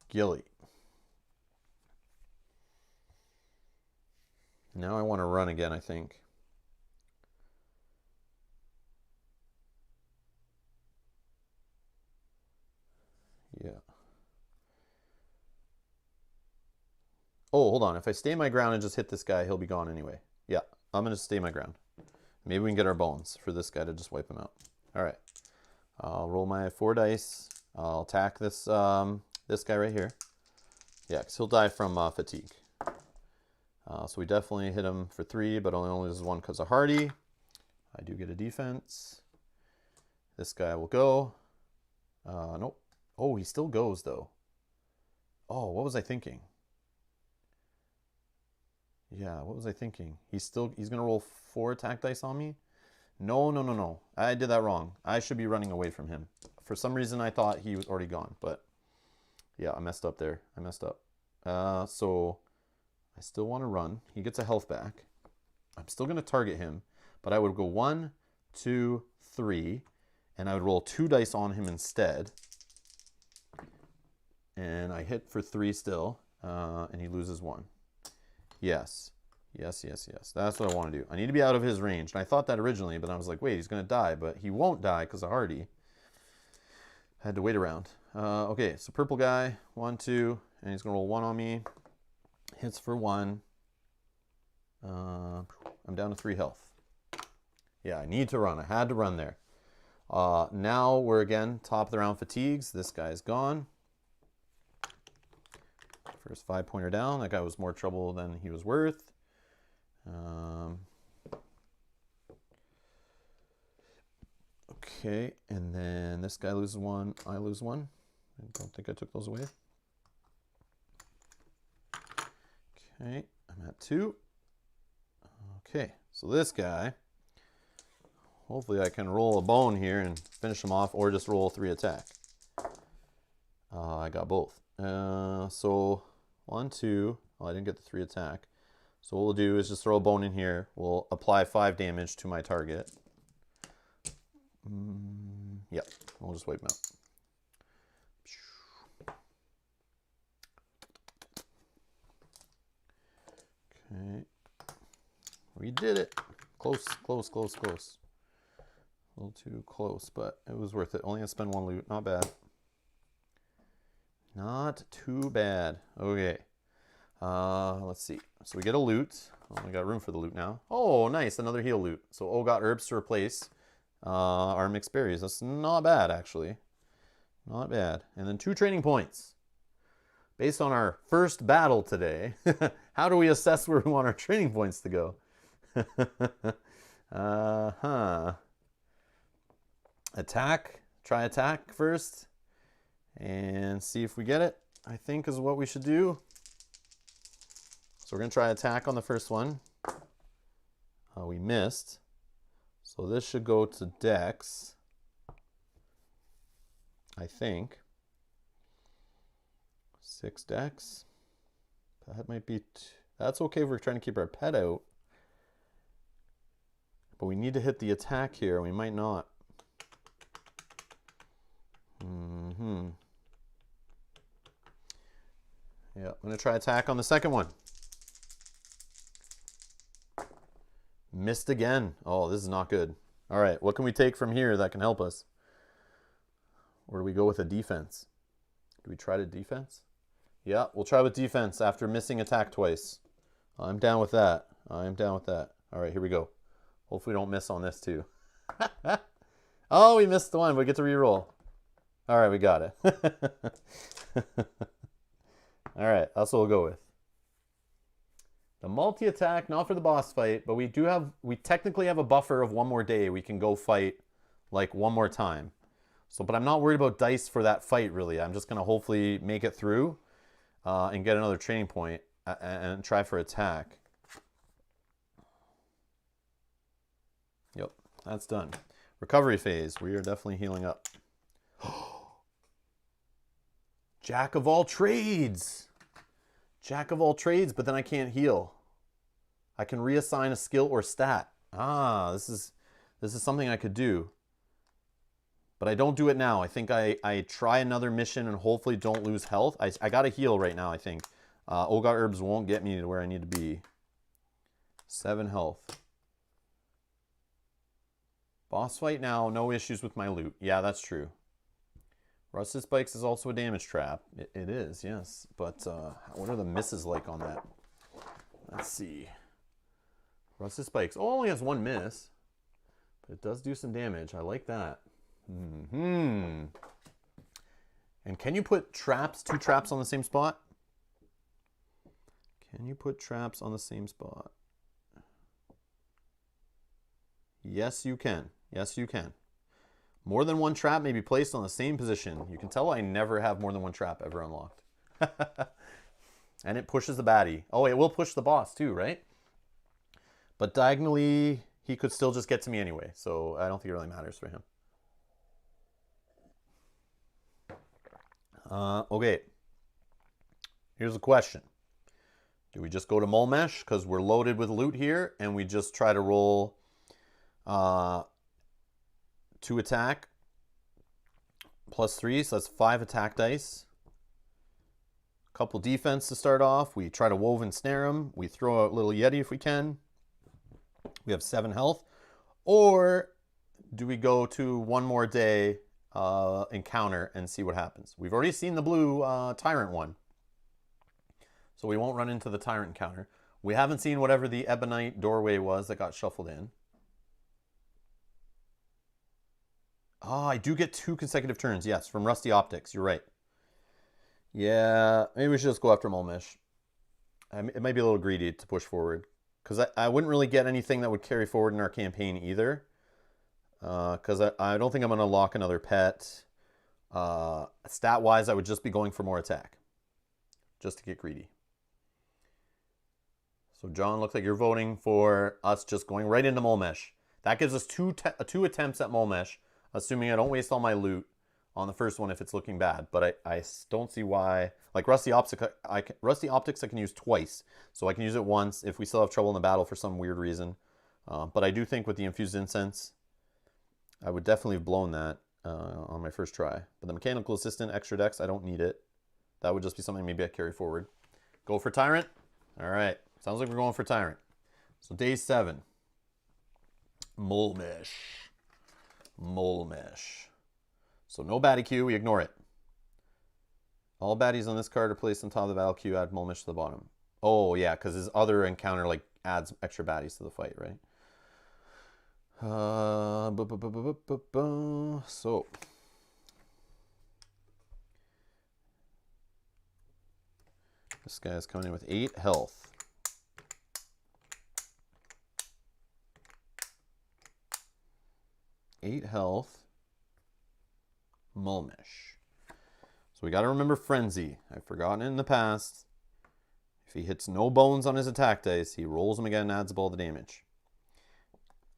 Ghillie. Now I want to run again, I think. Yeah. Oh, hold on. If I stay my ground and just hit this guy, he'll be gone anyway. Yeah, I'm going to stay my ground. Maybe we can get our bones for this guy to just wipe him out. All right. I'll roll my 4 dice. I'll attack this this guy right here. Yeah, because he'll die from fatigue. So we definitely hit him for 3, but only loses 1 because of hardy. I do get a defense. This guy will go. Nope. Oh, he still goes, though. Oh, what was I thinking? Yeah, what was I thinking? He's going to roll 4 attack dice on me? No. I did that wrong. I should be running away from him. For some reason, I thought he was already gone, but yeah, I messed up there. I messed up. So I still want to run. He gets a health back. I'm still going to target him, but I would go 1, 2, 3, and I would roll 2 dice on him instead. And I hit for 3 still, and he loses 1. Yes. That's what I want to do. I need to be out of his range. And I thought that originally, but I was like, wait, he's going to die. But he won't die because of hardy. I had to wait around. Okay, so purple guy, 1, 2, and he's going to roll 1 on me. Hits for 1. I'm down to 3 health. Yeah, I need to run. I had to run there. Now we're again top of the round fatigues. This guy's gone. First 5-pointer down. That guy was more trouble than he was worth. Okay, and then this guy loses 1. I lose 1. I don't think I took those away. Okay, I'm at 2. Okay, so this guy, hopefully I can roll a bone here and finish him off, or just roll 3 attack. I got both. So 1, 2. Well, I didn't get the 3 attack. So what we'll do is just throw a bone in here. We'll apply 5 damage to my target. Yep, we'll just wipe him out. Okay. We did it. Close. A little too close, but it was worth it. Only had to spend 1 loot. Not bad. Not too bad. Okay. Let's see. So we get a loot. Oh, we got room for the loot now. Oh, nice. Another heal loot. So O got herbs to replace our mixed berries. That's not bad, actually. Not bad. And then 2 training points. Based on our first battle today, how do we assess where we want our training points to go? Attack. Try attack first. And see if we get it, I think is what we should do. So we're going to try attack on the first one. We missed. So this should go to Dex. I think. 6 decks. That might be... That's okay if we're trying to keep our pet out. But we need to hit the attack here. We might not. Yeah, I'm going to try attack on the second one. Missed again. Oh, this is not good. All right, what can we take from here that can help us? Or do we go with a defense? Do we try to defense? Yeah, we'll try with defense after missing attack twice. I'm down with that. I'm down with that. All right, here we go. Hopefully we don't miss on this too. Oh, we missed the one. We get to reroll. All right, we got it. All right, that's what we'll go with. The multi-attack, not for the boss fight, but we technically have a buffer of one more day. We can go fight like one more time. So, but I'm not worried about dice for that fight, really. I'm just going to hopefully make it through and get another training point and try for attack. Yep, that's done. Recovery phase. We are definitely healing up. Jack of all trades. Jack of all trades, but then I can't heal. I can reassign a skill or stat. Ah, this is something I could do. But I don't do it now. I think I try another mission and hopefully don't lose health. I got to heal right now, I think. Oga Herbs won't get me to where I need to be. 7 health. Boss fight now, no issues with my loot. Yeah, that's true. Rusted Spikes is also a damage trap. It is, yes. But what are the misses like on that? Let's see. Rusted Spikes. Oh, only has 1 miss. But it does do some damage. I like that. And can you put traps, 2 traps on the same spot? Can you put traps on the same spot? Yes, you can. Yes, you can. More than 1 trap may be placed on the same position. You can tell I never have more than 1 trap ever unlocked. And it pushes the baddie. Oh, it will push the boss too, right? But diagonally, he could still just get to me anyway. So I don't think it really matters for him. Okay. Here's a question. Do we just go to Mole Mesh because we're loaded with loot here and we just try to roll 2 attack +3, so that's 5 attack dice. A couple defense to start off. We try to wove and snare him. We throw a little Yeti if we can. We have 7 health. Or do we go to one more day encounter and see what happens? We've already seen the blue Tyrant one, so we won't run into the Tyrant encounter. We haven't seen whatever the Ebonite doorway was that got shuffled in. Oh, I do get 2 consecutive turns. Yes, from Rusty Optics. You're right. Yeah, maybe we should just go after Mole Mesh. It might be a little greedy to push forward. Because I wouldn't really get anything that would carry forward in our campaign either. Because I don't think I'm going to lock another pet. Stat-wise, I would just be going for more attack. Just to get greedy. So, John, looks like you're voting for us just going right into Mole Mesh. That gives us 2 attempts at Mole Mesh. Assuming I don't waste all my loot on the first one if it's looking bad. But I don't see why. Like Rusty Optics I can use twice. So I can use it once if we still have trouble in the battle for some weird reason. But I do think with the Infused Incense, I would definitely have blown that on my first try. But the Mechanical Assistant, extra dex, I don't need it. That would just be something maybe I carry forward. Go for Tyrant? All right. Sounds like we're going for Tyrant. So day 7. Mole Mesh. Mole Mesh. So no Baddie queue, we ignore it. All baddies on this card are placed on top of the battle queue, add Mole Mesh to the bottom. Oh yeah, because his other encounter like adds extra baddies to the fight, right? So this guy is coming in with 8 health. Mole Mesh. So we got to remember Frenzy. I've forgotten it in the past. If he hits no bones on his attack dice, he rolls them again and adds up all the damage.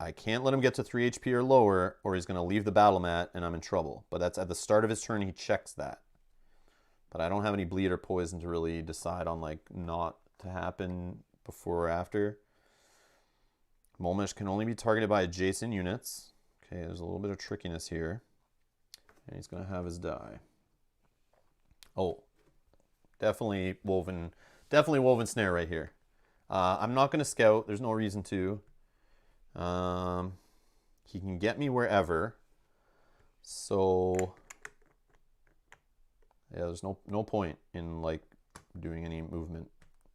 I can't let him get to 3 HP or lower, or he's going to leave the battle mat, and I'm in trouble. But that's at the start of his turn, he checks that. But I don't have any bleed or poison to really decide on, like, not to happen before or after. Molmesh can only be targeted by adjacent units. Okay, there's a little bit of trickiness here. And he's going to have his die. Oh, definitely woven snare right here. I'm not going to scout. There's no reason to. He can get me wherever. So yeah, there's no point in like doing any movement.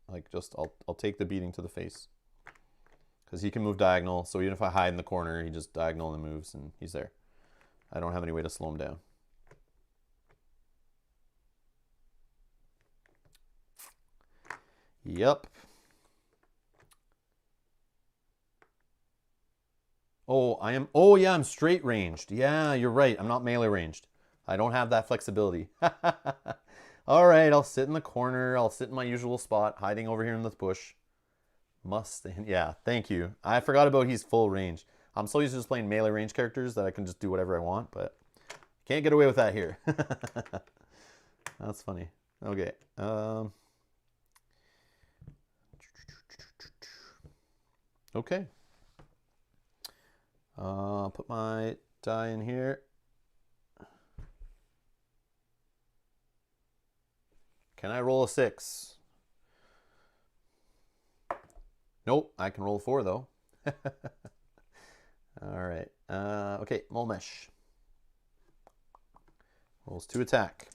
Like just I'll take the beating to the face. Because he can move diagonal, so even if I hide in the corner, he just diagonal and moves and he's there. I don't have any way to slow him down. Yep. Oh, I am. Oh, yeah, I'm straight ranged. Yeah, you're right. I'm not melee ranged. I don't have that flexibility. All right, I'll sit in the corner. I'll sit in my usual spot, hiding over here in this bush. Mustang. Yeah, thank you. I forgot about he's full range. I'm so used to just playing melee range characters that I can just do whatever I want, but can't get away with that here. That's funny. Okay. Okay. Put my die in here. Can I roll a 6? Nope, I can roll a 4 though. All right. Okay, Molmesh. Rolls 2 attack.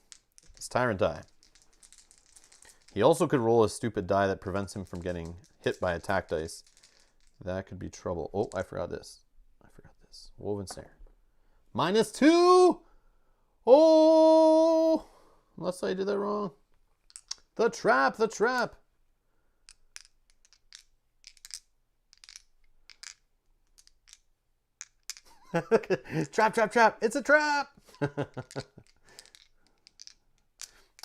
It's Tyrant die. He also could roll a stupid die that prevents him from getting hit by attack dice. That could be trouble. Oh, I forgot this. Woven snare. -2! Oh! Unless I did that wrong. The trap, the trap. Trap, trap, trap. It's a trap.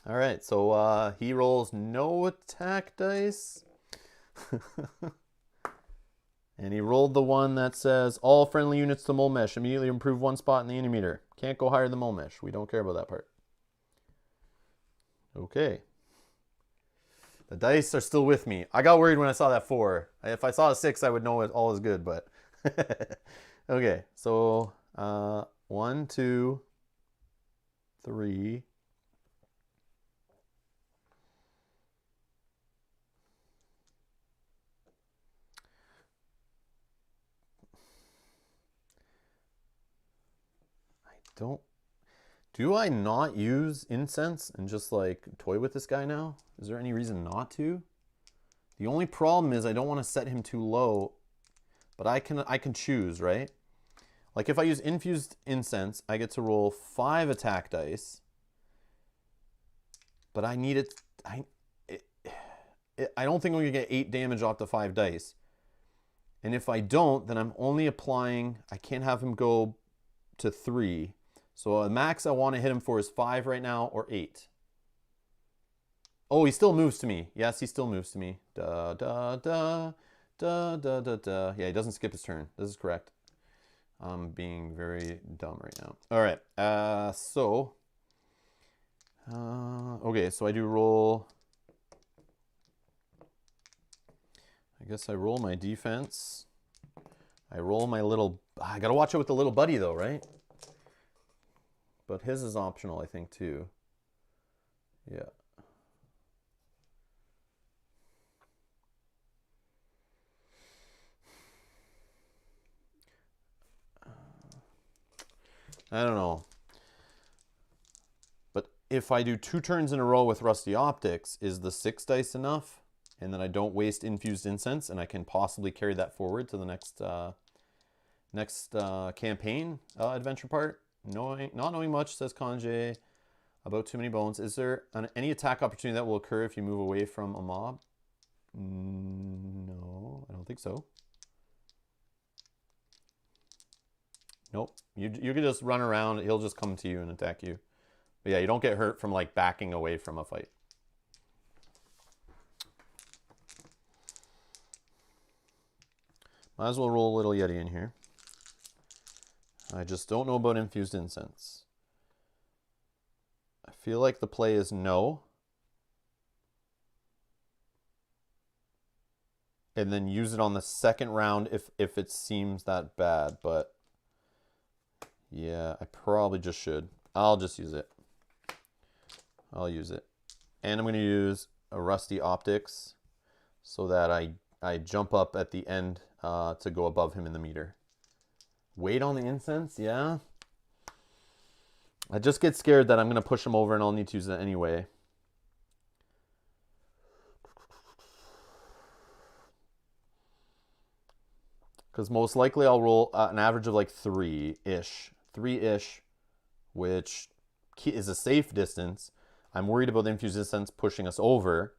All right, so he rolls no attack dice. And he rolled the one that says, all friendly units to Molmesh immediately improve 1 spot in the enemy meter. Can't go higher than Molmesh. We don't care about that part. Okay. The dice are still with me. I got worried when I saw that 4. If I saw a 6, I would know it all is good, but... Okay, so 1, 2, 3... Do I not use incense and just like toy with this guy now? Is there any reason not to? The only problem is I don't want to set him too low, but I can choose, right? Like if I use infused incense, I get to roll 5 attack dice, but I need it. I don't think I'm gonna get 8 damage off the 5 dice. And if I don't, then I'm only applying. I can't have him go to 3. So the max I want to hit him for is 5 right now, or 8. Oh, he still moves to me. Yes, he still moves to me. Da, da, da, da, da, da, da. Yeah, he doesn't skip his turn. This is correct. I'm being very dumb right now. All right, okay, so I do roll. I guess I roll my defense. I roll my little... I got to watch out with the little buddy, though, right? But his is optional, I think, too. Yeah. I don't know. But if I do 2 turns in a row with Rusty Optics, is the 6 dice enough? And then I don't waste infused incense, and I can possibly carry that forward to the next campaign adventure part. Not knowing much, says Kanjay, about too many bones. Is there any attack opportunity that will occur if you move away from a mob? No, I don't think so. Nope. You can just run around. He'll just come to you and attack you. But yeah, you don't get hurt from like backing away from a fight. Might as well roll a little Yeti in here. I just don't know about infused incense. I feel like the play is no. And then use it on the second round if it seems that bad. But yeah, I probably just should. I'll just use it. I'll use it. And I'm going to use a Rusty Optics so that I jump up at the end to go above him in the meter. Wait on the incense? Yeah. I just get scared that I'm going to push him over and I'll need to use it anyway. Because most likely I'll roll an average of like 3-ish. 3-ish, which is a safe distance. I'm worried about the infused incense pushing us over.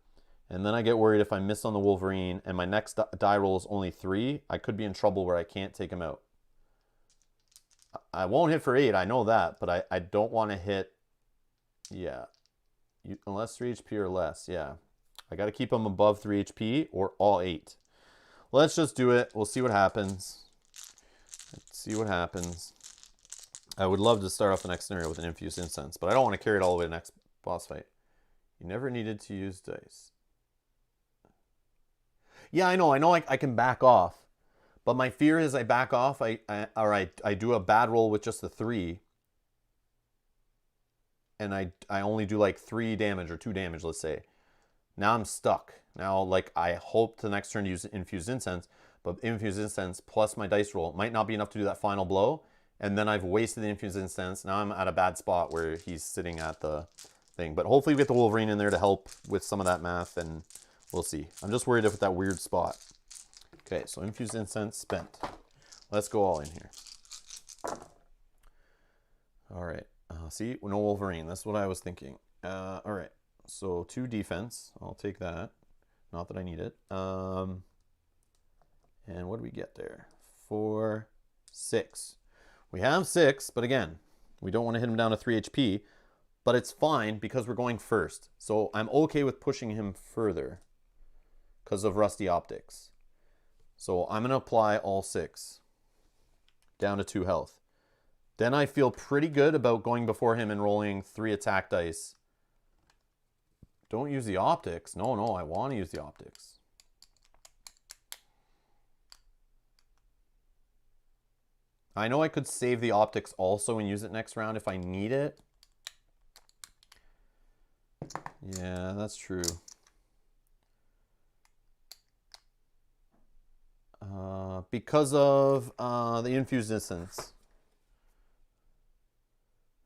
And then I get worried if I miss on the Wolverine and my next die roll is only 3, I could be in trouble where I can't take him out. I won't hit for 8, I know that, but I don't want to hit, yeah, unless 3 HP or less, yeah. I got to keep him above 3 HP or all 8. Let's just do it. We'll see what happens. Let's see what happens. I would love to start off the next scenario with an infused incense, but I don't want to carry it all the way to the next boss fight. You never needed to use dice. Yeah, I know I can back off. But my fear is I back off, I do a bad roll with just the 3. And I only do like 3 damage or 2 damage, let's say. Now I'm stuck. Now, like, I hope the next turn to use infused incense, but infused incense plus my dice roll might not be enough to do that final blow. And then I've wasted the infused incense. Now I'm at a bad spot where he's sitting at the thing. But hopefully we get the Wolverine in there to help with some of that math, and we'll see. I'm just worried about that weird spot. Okay, so infused incense spent. Let's go all in here. All right. See, no Wolverine. That's what I was thinking. All right. So 2 defense. I'll take that. Not that I need it. And what do we get there? 4, 6. We have 6, but again, we don't want to hit him down to 3 HP. But it's fine because we're going first. So I'm okay with pushing him further because of Rusty Optics. So I'm going to apply all 6 down to 2 health. Then I feel pretty good about going before him and rolling 3 attack dice. Don't use the optics. No, I want to use the optics. I know I could save the optics also and use it next round if I need it. Yeah, that's true. Because of the infused instance.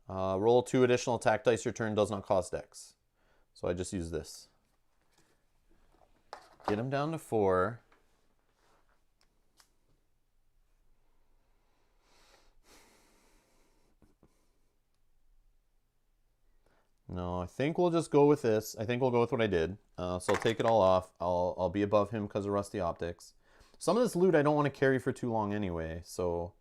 Roll 2 additional attack dice. Your turn does not cost Dex. So I just use this. Get him down to 4. No, I think we'll just go with this. I think we'll go with what I did. So I'll take it all off. I'll be above him because of Rusty Optics. Some of this loot I don't want to carry for too long anyway, so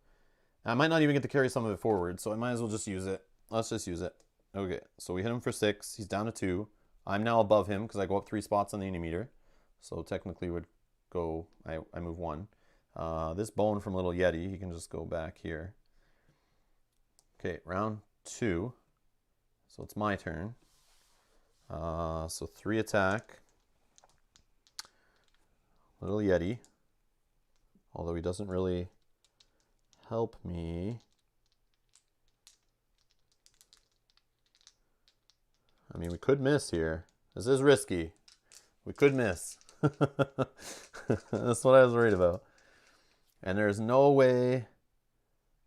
I might not even get to carry some of it forward, so I might as well just use it. Let's just use it. Okay, so we hit him for 6. He's down to 2. I'm now above him because I go up 3 spots on the meter. So technically would go, I move 1. This bone from Little Yeti, he can just go back here. Okay, round 2. So it's my turn. So 3 attack. Little Yeti. Although he doesn't really help me. I mean, we could miss here. This is risky. We could miss. That's what I was worried about. And there's no way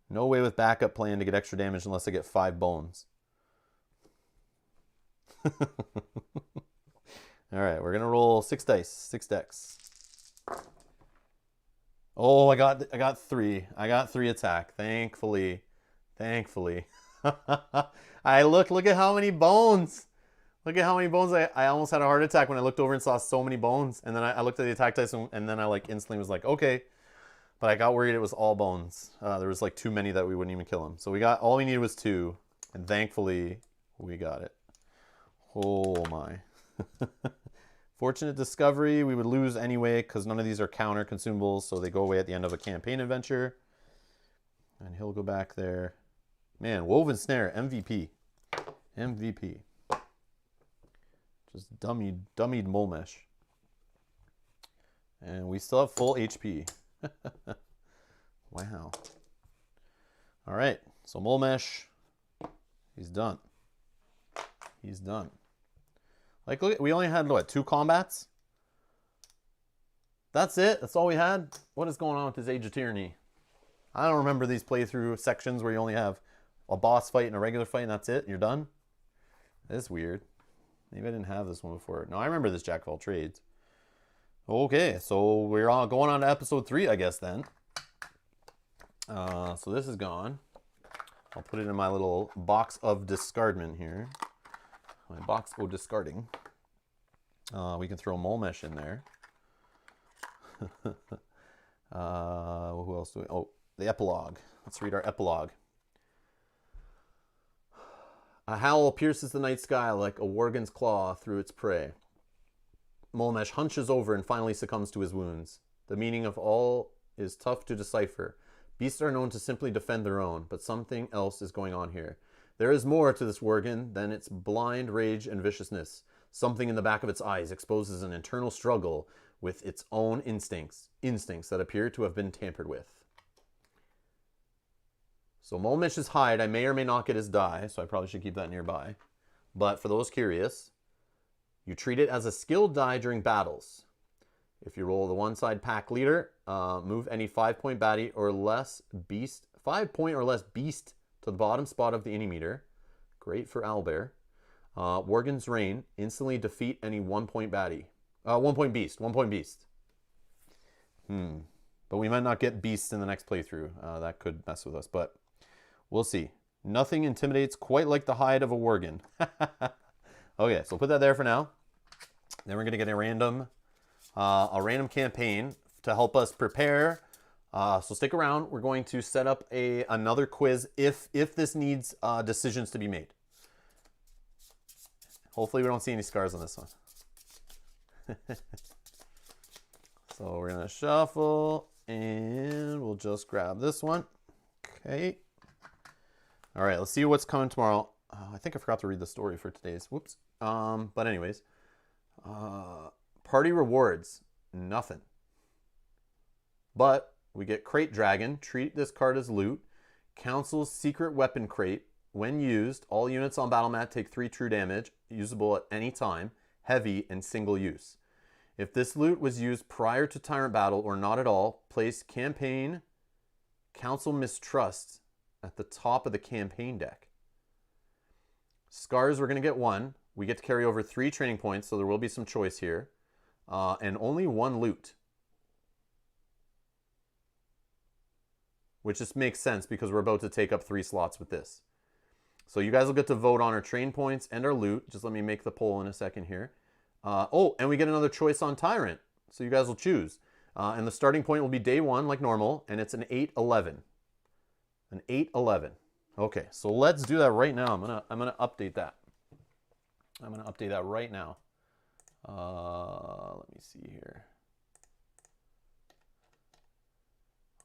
with backup plan to get extra damage unless I get 5 bones. All right, we're gonna roll 6 dice, 6 decks. Oh, I got 3. I got 3 attack. Thankfully. I look at how many bones. Look at how many bones. I almost had a heart attack when I looked over and saw so many bones. And then I looked at the attack dice and then I like instantly was like, okay. But I got worried it was all bones. There was like too many that we wouldn't even kill him. So all we needed was 2. And thankfully we got it. Oh my. Fortunate Discovery, we would lose anyway because none of these are counter consumables, so they go away at the end of a campaign adventure. And he'll go back there. Man, Woven Snare, MVP. MVP. Just dummied Mole Mesh. And we still have full HP. Wow. All right, so Mole Mesh, he's done. He's done. Like, look, we only had, what, 2 combats? That's it? That's all we had? What is going on with this Age of Tyranny? I don't remember these playthrough sections where you only have a boss fight and a regular fight and that's it? You're done? That's weird. Maybe I didn't have this one before. No, I remember this Jack of all trades. Okay, so we're all going on to episode 3, I guess, then. So this is gone. I'll put it in my little box of discardment here. My box of discarding. We can throw Mole Mesh in there. Who else do we... Oh, the epilogue. Let's read our epilogue. A howl pierces the night sky like a worgen's claw through its prey. Mole Mesh hunches over and finally succumbs to his wounds. The meaning of all is tough to decipher. Beasts are known to simply defend their own, but something else is going on here. There is more to this worgen than its blind rage and viciousness. Something in the back of its eyes exposes an internal struggle with its own instincts that appear to have been tampered with. So Mole Mesh's hide, I may or may not get his die, so I probably should keep that nearby. But for those curious, you treat it as a skilled die during battles. If you roll the one-side pack leader, move any 5-point baddie or less beast, 5-point or less beast to the bottom spot of the innie meter. Great for Owlbear. Worgen's Reign, instantly defeat any 1-point baddie. 1-point beast, 1-point beast. But we might not get beasts in the next playthrough. That could mess with us, but we'll see. Nothing intimidates quite like the hide of a worgen. Okay, so put that there for now. Then we're gonna get a random campaign to help us prepare. So stick around. We're going to set up another quiz if this needs decisions to be made. Hopefully we don't see any scars on this one. So we're gonna shuffle and we'll just grab this one. Okay. All right, let's see what's coming tomorrow. I think I forgot to read the story for today's. Whoops. But anyways, party rewards, nothing. But we get Crate Dragon. Treat this card as loot. Council's Secret Weapon Crate. When used, all units on battle mat take 3 true damage, usable at any time, heavy, and single use. If this loot was used prior to Tyrant Battle or not at all, place Campaign Council Mistrust at the top of the campaign deck. Scars, we're going to get 1. We get to carry over 3 training points, so there will be some choice here. And only 1 loot. Which just makes sense because we're about to take up 3 slots with this. So you guys will get to vote on our train points and our loot. Just let me make the poll in a second here. Oh, and we get another choice on Tyrant. So you guys will choose. And the starting point will be day 1 like normal, and it's an 8-11. An 8-11. Okay, so let's do that right now. I'm gonna update that. I'm gonna update that right now. Let me see here.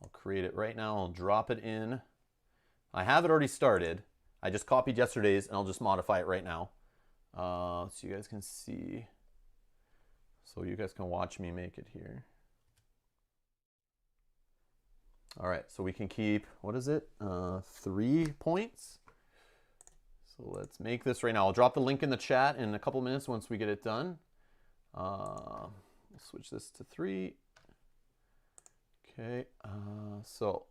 I'll create it right now. I'll drop it in. I have it already started. I just copied yesterday's and I'll just modify it right now. So you guys can see. So you guys can watch me make it here. All right, so we can keep, what is it? 3 points. So let's make this right now. I'll drop the link in the chat in a couple minutes once we get it done. We'll switch this to 3. Okay, so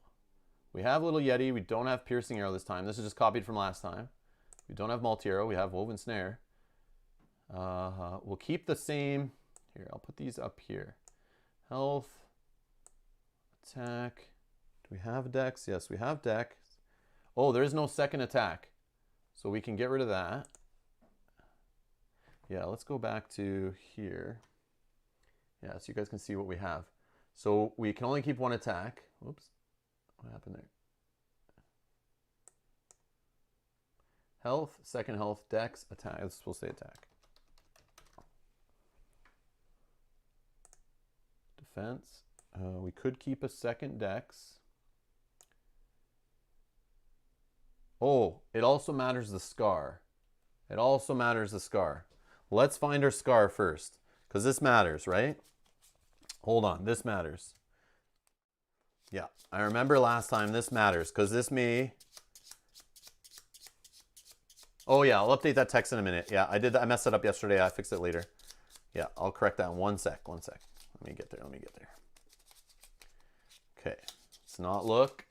we have Little Yeti. We don't have Piercing Arrow this time. This is just copied from last time. We don't have Multi-Arrow. We have Woven Snare. We'll keep the same. Here, I'll put these up here. Health, attack. Do we have Dex? Yes, we have Dex. Oh, there is no second attack. So we can get rid of that. Yeah, let's go back to here. Yeah, so you guys can see what we have. So we can only keep 1 attack. Whoops. What happened there? Health, second health, Dex, attack. We'll say attack. defense. We could keep a second dex. Oh, it also matters the scar. It also matters the scar. Let's find our scar first, because this matters, right? Hold on, this matters. Yeah, I remember last time this matters, because this may... Oh yeah, I'll update that text in a minute. Yeah, I did that. I messed it up yesterday. I fixed it later. Yeah, I'll correct that in 1 sec. 1 sec. Let me get there. Let me get there. Okay, let's not look.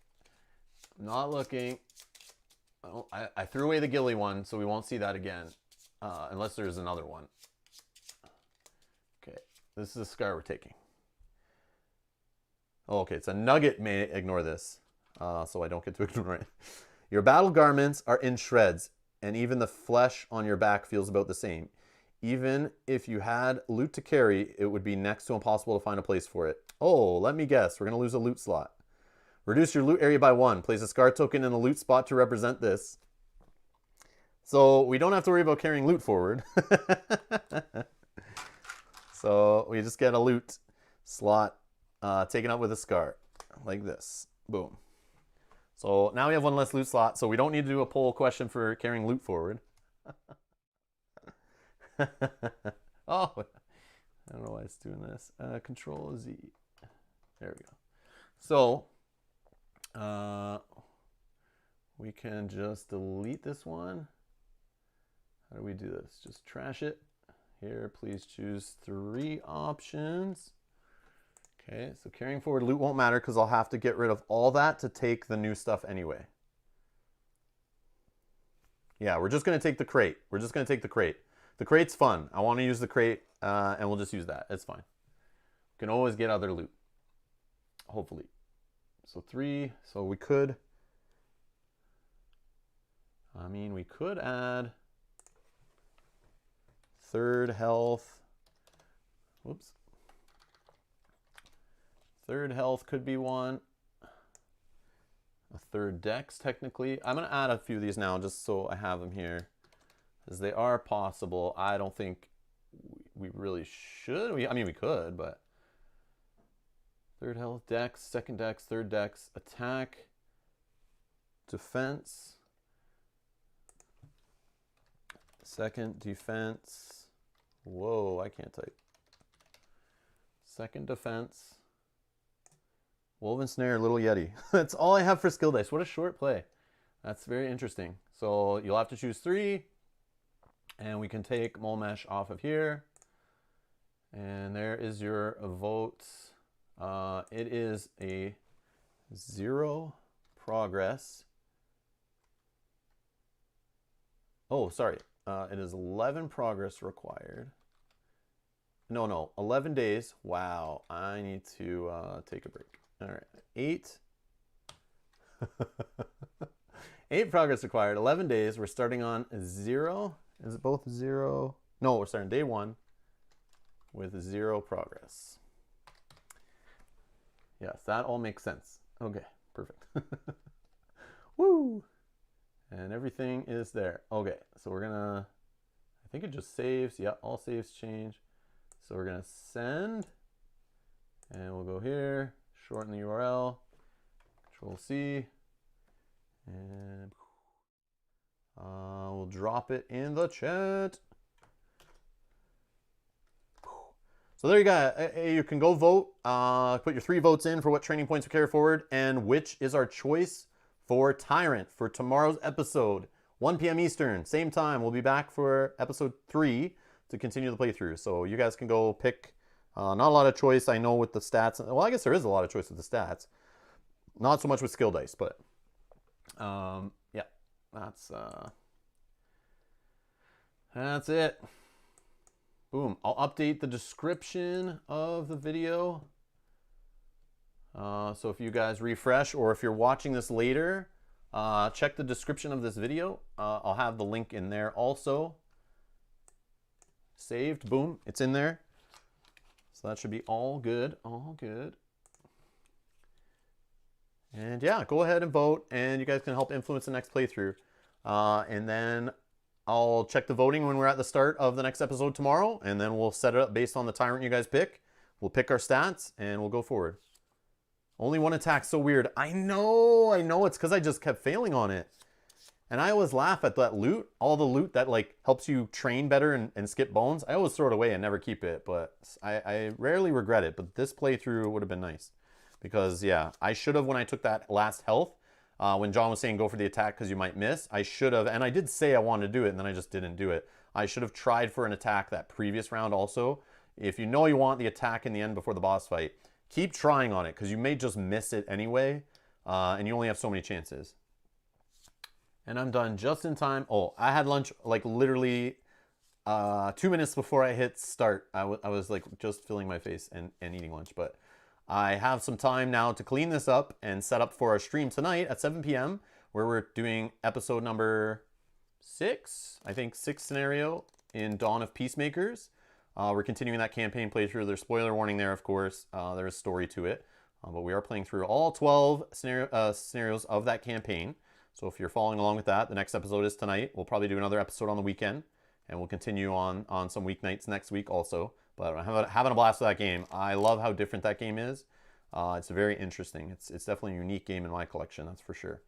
I'm not looking. Oh, I threw away the Ghillie one, so we won't see that again, unless there's another one. Okay, this is the scar we're taking. Oh, okay, it's a nugget. May ignore this, so I don't get to ignore it. Your battle garments are in shreds, and even the flesh on your back feels about the same. Even if you had loot to carry, it would be next to impossible to find a place for it. Oh, let me guess. We're going to lose a loot slot. Reduce your loot area by 1. Place a scar token in the loot spot to represent this. So we don't have to worry about carrying loot forward. So we just get a loot slot taken up with a scar. Like this. Boom. So now we have 1 less loot slot, so we don't need to do a poll question for carrying loot forward. Oh, I don't know why it's doing this. Control Z. There we go. So we can just delete this one. How do we do this? Just trash it. Here, please choose 3 options. Okay, so carrying forward loot won't matter because I'll have to get rid of all that to take the new stuff anyway. Yeah, we're just going to take the crate. We're just going to take the crate. The crate's fun. I want to use the crate, and we'll just use that. It's fine. We can always get other loot. Hopefully. So 3. So we could... we could add 3rd health. Whoops. 3rd health could be 1. A 3rd dex, technically. I'm going to add a few of these now just so I have them here, as they are possible. I don't think we really should. I mean, we could, but 3rd health, dex, 2nd dex, 3rd dex, attack, defense, 2nd defense. Whoa, I can't type. 2nd defense. Woven Snare, Little Yeti. That's all I have for skill dice. What a short play. That's very interesting. So you'll have to choose 3. And we can take Mole Mesh off of here. And there is your vote. It is a 0 progress. Oh, sorry. It is 11 progress required. No, 11 days. Wow, I need to take a break. All right, 8. 8 progress required, 11 days. We're starting on 0. Is it both 0? No, we're starting day 1 with 0 progress. Yes, that all makes sense. Okay, perfect. Woo! And everything is there. Okay, so we're gonna, I think it just saves. Yeah, all saves change. So we're gonna send, and we'll go here, shorten the URL, Control C, and we'll drop it in the chat. So there you go. You can go vote. Put your 3 votes in for what training points we carry forward and which is our choice for Tyrant for tomorrow's episode. 1 p.m. Eastern, same time. We'll be back for episode 3 to continue the playthrough. So you guys can go pick. Not a lot of choice, I know, with the stats. Well, I guess there is a lot of choice with the stats. Not so much with skill dice, but yeah, that's it. Boom. I'll update the description of the video. So if you guys refresh, or if you're watching this later, check the description of this video. I'll have the link in there also. Saved. Boom. It's in there. So that should be all good. All good. And yeah, go ahead and vote, and you guys can help influence the next playthrough. And then I'll check the voting when we're at the start of the next episode tomorrow, and then we'll set it up based on the Tyrant you guys pick. We'll pick our stats and we'll go forward. Only one attack, so weird. I know. It's because I just kept failing on it. And I always laugh at that loot, all the loot that like helps you train better and skip bones. I always throw it away and never keep it, but I rarely regret it. But this playthrough would have been nice. Because, yeah, I should have, when I took that last health, when John was saying go for the attack because you might miss, I should have, and I did say I wanted to do it, and then I just didn't do it. I should have tried for an attack that previous round also. If you know you want the attack in the end before the boss fight, keep trying on it, because you may just miss it anyway, and you only have so many chances. And I'm done just in time. Oh, I had lunch like literally 2 minutes before I hit start. I was like just filling my face and eating lunch, but I have some time now to clean this up and set up for our stream tonight at 7 p.m. where we're doing episode number 6, I think 6 scenario in Dawn of Peacemakers. We're continuing that campaign playthrough. There's spoiler warning there, of course. There's a story to it, but we are playing through all 12 scenarios of that campaign. So if you're following along with that, the next episode is tonight. We'll probably do another episode on the weekend, and we'll continue on some weeknights next week also. But I'm having a blast with that game. I love how different that game is. It's very interesting. It's definitely a unique game in my collection, that's for sure.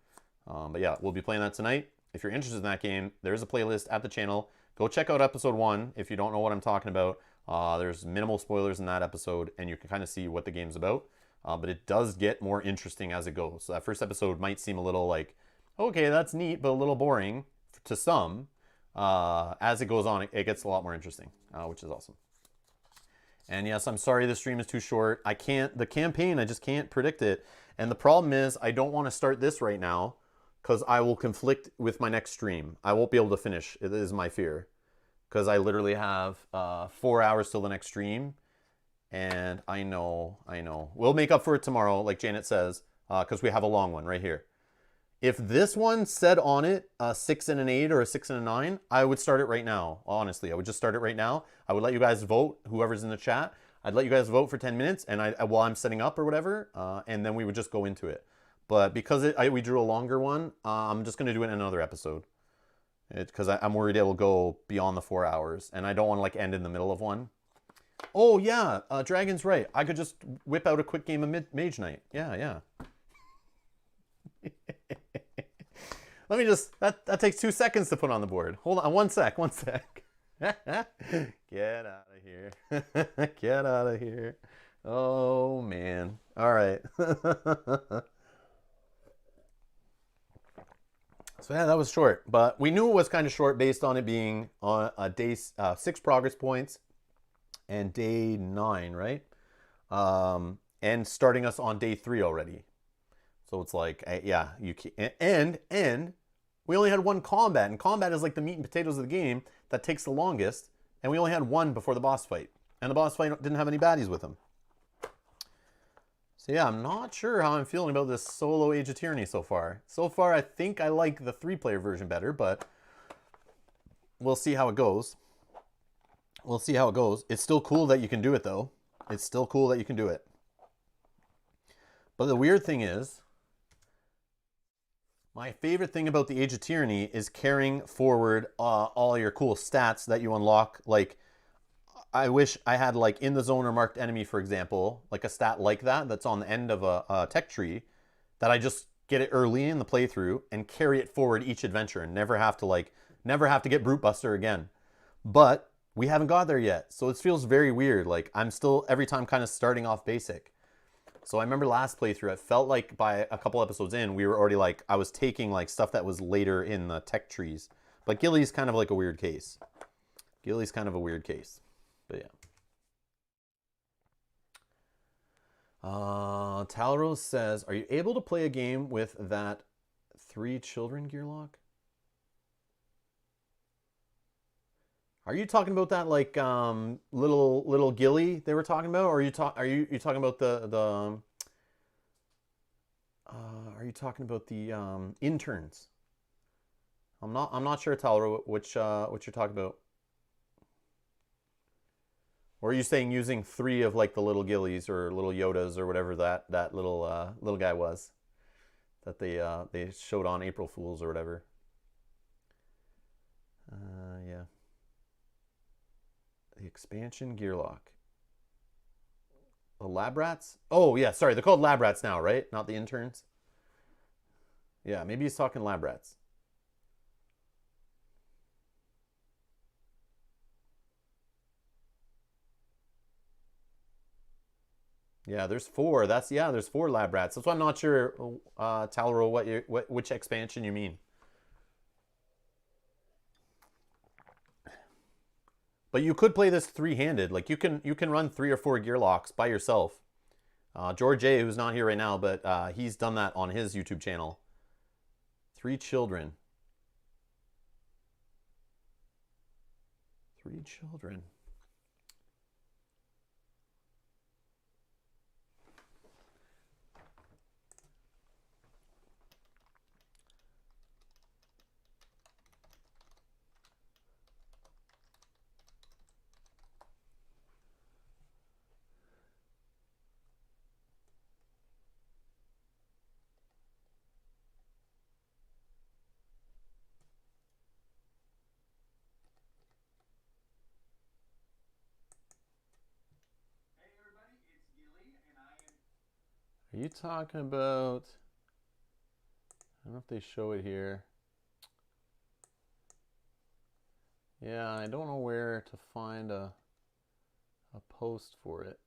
But yeah, we'll be playing that tonight. If you're interested in that game, there's a playlist at the channel. Go check out episode 1 if you don't know what I'm talking about. There's minimal spoilers in that episode, and you can kind of see what the game's about. But it does get more interesting as it goes. So that first episode might seem a little like, okay, that's neat, but a little boring to some. As it goes on, it gets a lot more interesting, which is awesome. And yes, I'm sorry the stream is too short. The campaign, I just can't predict it. And the problem is I don't want to start this right now because I will conflict with my next stream. I won't be able to finish. It is my fear. Because I literally have 4 hours till the next stream. And I know. We'll make up for it tomorrow, like Janet says, because we have a long one right here. If this one said on it a 6 and an 8 or a 6 and a 9, I would start it right now. Honestly, I would just start it right now. I would let you guys vote, whoever's in the chat. I'd let you guys vote for 10 minutes and while I'm setting up or whatever, and then we would just go into it. But because we drew a longer one, I'm just going to do it in another episode. Because I'm worried it will go beyond the 4 hours, and I don't want to like end in the middle of one. Oh yeah, Dragon's right. I could just whip out a quick game of Mage Knight. Yeah. Let me just, that takes 2 seconds to put on the board. Hold on, one sec. Get out of here. Get out of here. Oh, man. All right. So yeah, that was short. But we knew it was kind of short based on it being on a day 6 progress points and day 9, right? And starting us on day 3 already. So it's like, yeah, you can, and we only had 1 combat, and combat is like the meat and potatoes of the game that takes the longest, and we only had 1 before the boss fight, and the boss fight didn't have any baddies with him. So yeah, I'm not sure how I'm feeling about this solo Age of Tyranny so far. So far, I think I like the 3-player version better, but we'll see how it goes. It's still cool that you can do it, though. It's still cool that you can do it. But the weird thing is, my favorite thing about the Age of Tyranny is carrying forward all your cool stats that you unlock. Like, I wish I had like in the zone or marked enemy, for example, like a stat like that's on the end of a tech tree that I just get it early in the playthrough and carry it forward each adventure and never have to get Brute Buster again. But we haven't got there yet. So it feels very weird. Like I'm still every time kind of starting off basic. So I remember last playthrough, it felt like by a couple episodes in, we were already like, I was taking like stuff that was later in the tech trees. But Ghillie's kind of like a weird case. But yeah. Talrose says, are you able to play a game with that 3 children gear lock? Are you talking about that like little Ghillie they were talking about, or are you talking about the are you talking about the interns? I'm not sure, Talro, which you're talking about. Or are you saying using 3 of like the little Ghillies or little Yodas or whatever that little guy was that they showed on April Fools or whatever? Yeah. The expansion gear lock. The lab rats? Oh, yeah, sorry. They're called lab rats now, right? Not the interns? Yeah, maybe he's talking lab rats. Yeah, there's 4. There's 4 lab rats. That's why I'm not sure, Talro, which expansion you mean. But you could play this 3-handed. Like you can run 3 or 4 gear locks by yourself. George A, who's not here right now, but he's done that on his YouTube channel. 3 children. 3 children. Are you talking about, I don't know if they show it here. Yeah, I don't know where to find a post for it.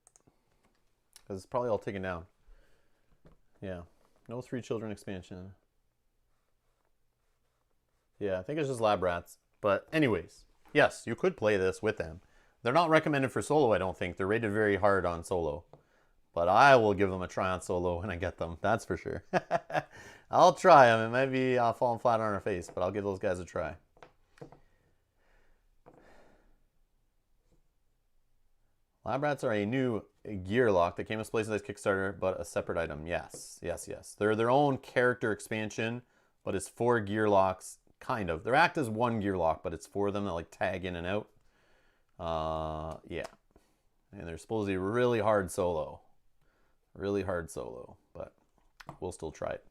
Because it's probably all taken down. Yeah, no 3 children expansion. Yeah, I think it's just lab rats. But anyways, yes, you could play this with them. They're not recommended for solo, I don't think. They're rated very hard on solo. But I will give them a try on solo when I get them. That's for sure. I'll try them. It might be falling flat on our face, but I'll give those guys a try. Lab rats are a new gear lock that came as place in this Kickstarter, but a separate item. Yes, yes, yes. They're their own character expansion, but it's 4 gear locks, kind of. They act as 1 gear lock, but it's 4 of them that like tag in and out. Yeah. And they're supposedly really hard solo. Really hard solo, but we'll still try it.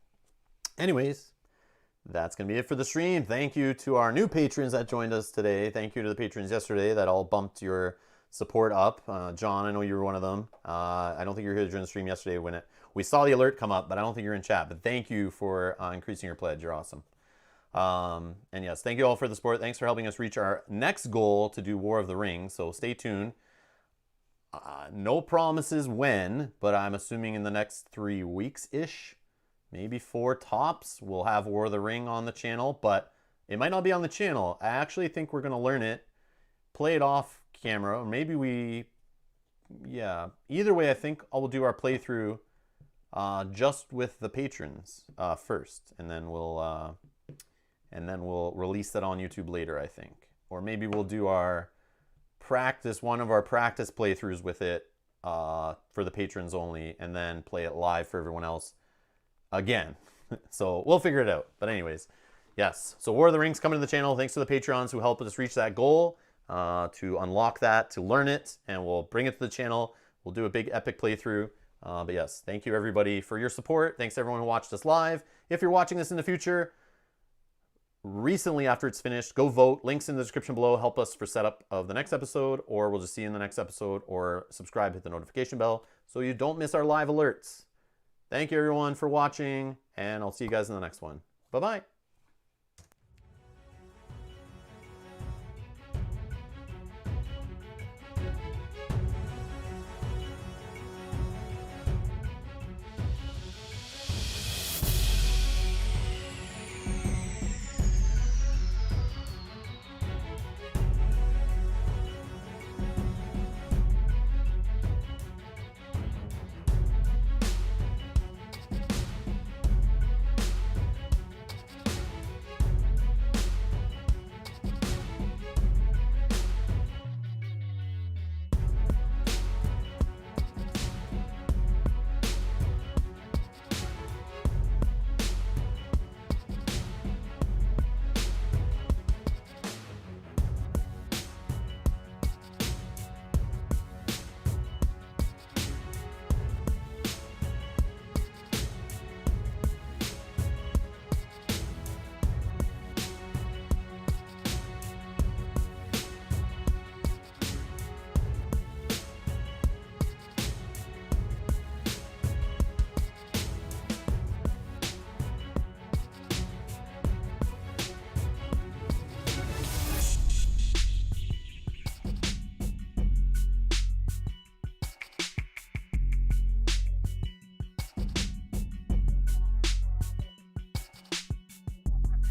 Anyways, that's going to be it for the stream. Thank you to our new patrons that joined us today. Thank you to the patrons yesterday that all bumped your support up. John, I know you were one of them. I don't think you were here during the stream yesterday when we saw the alert come up, but I don't think you're in chat. But thank you for increasing your pledge. You're awesome. And yes, thank you all for the support. Thanks for helping us reach our next goal to do War of the Rings. So stay tuned. No promises when, but I'm assuming in the next 3 weeks-ish, maybe 4 tops, we'll have War of the Ring on the channel, but it might not be on the channel. I actually think we're going to learn it, play it off camera, or maybe yeah. Either way, I think I will do our playthrough just with the patrons first, and then we'll release that on YouTube later, I think. Or maybe we'll do one of our practice playthroughs with it for the patrons only, and then play it live for everyone else again. So we'll figure it out. But anyways, yes. So War of the Rings coming to the channel. Thanks to the Patreons who helped us reach that goal, to unlock that, to learn it, and we'll bring it to the channel. We'll do a big epic playthrough. But yes, thank you everybody for your support. Thanks to everyone who watched us live. If you're watching this in the future, recently after it's finished, go vote. Links in the description below. Help us for setup of the next episode, or we'll just see you in the next episode, or subscribe, hit the notification bell so you don't miss our live alerts. Thank you everyone for watching, and I'll see you guys in the next one. Bye-bye.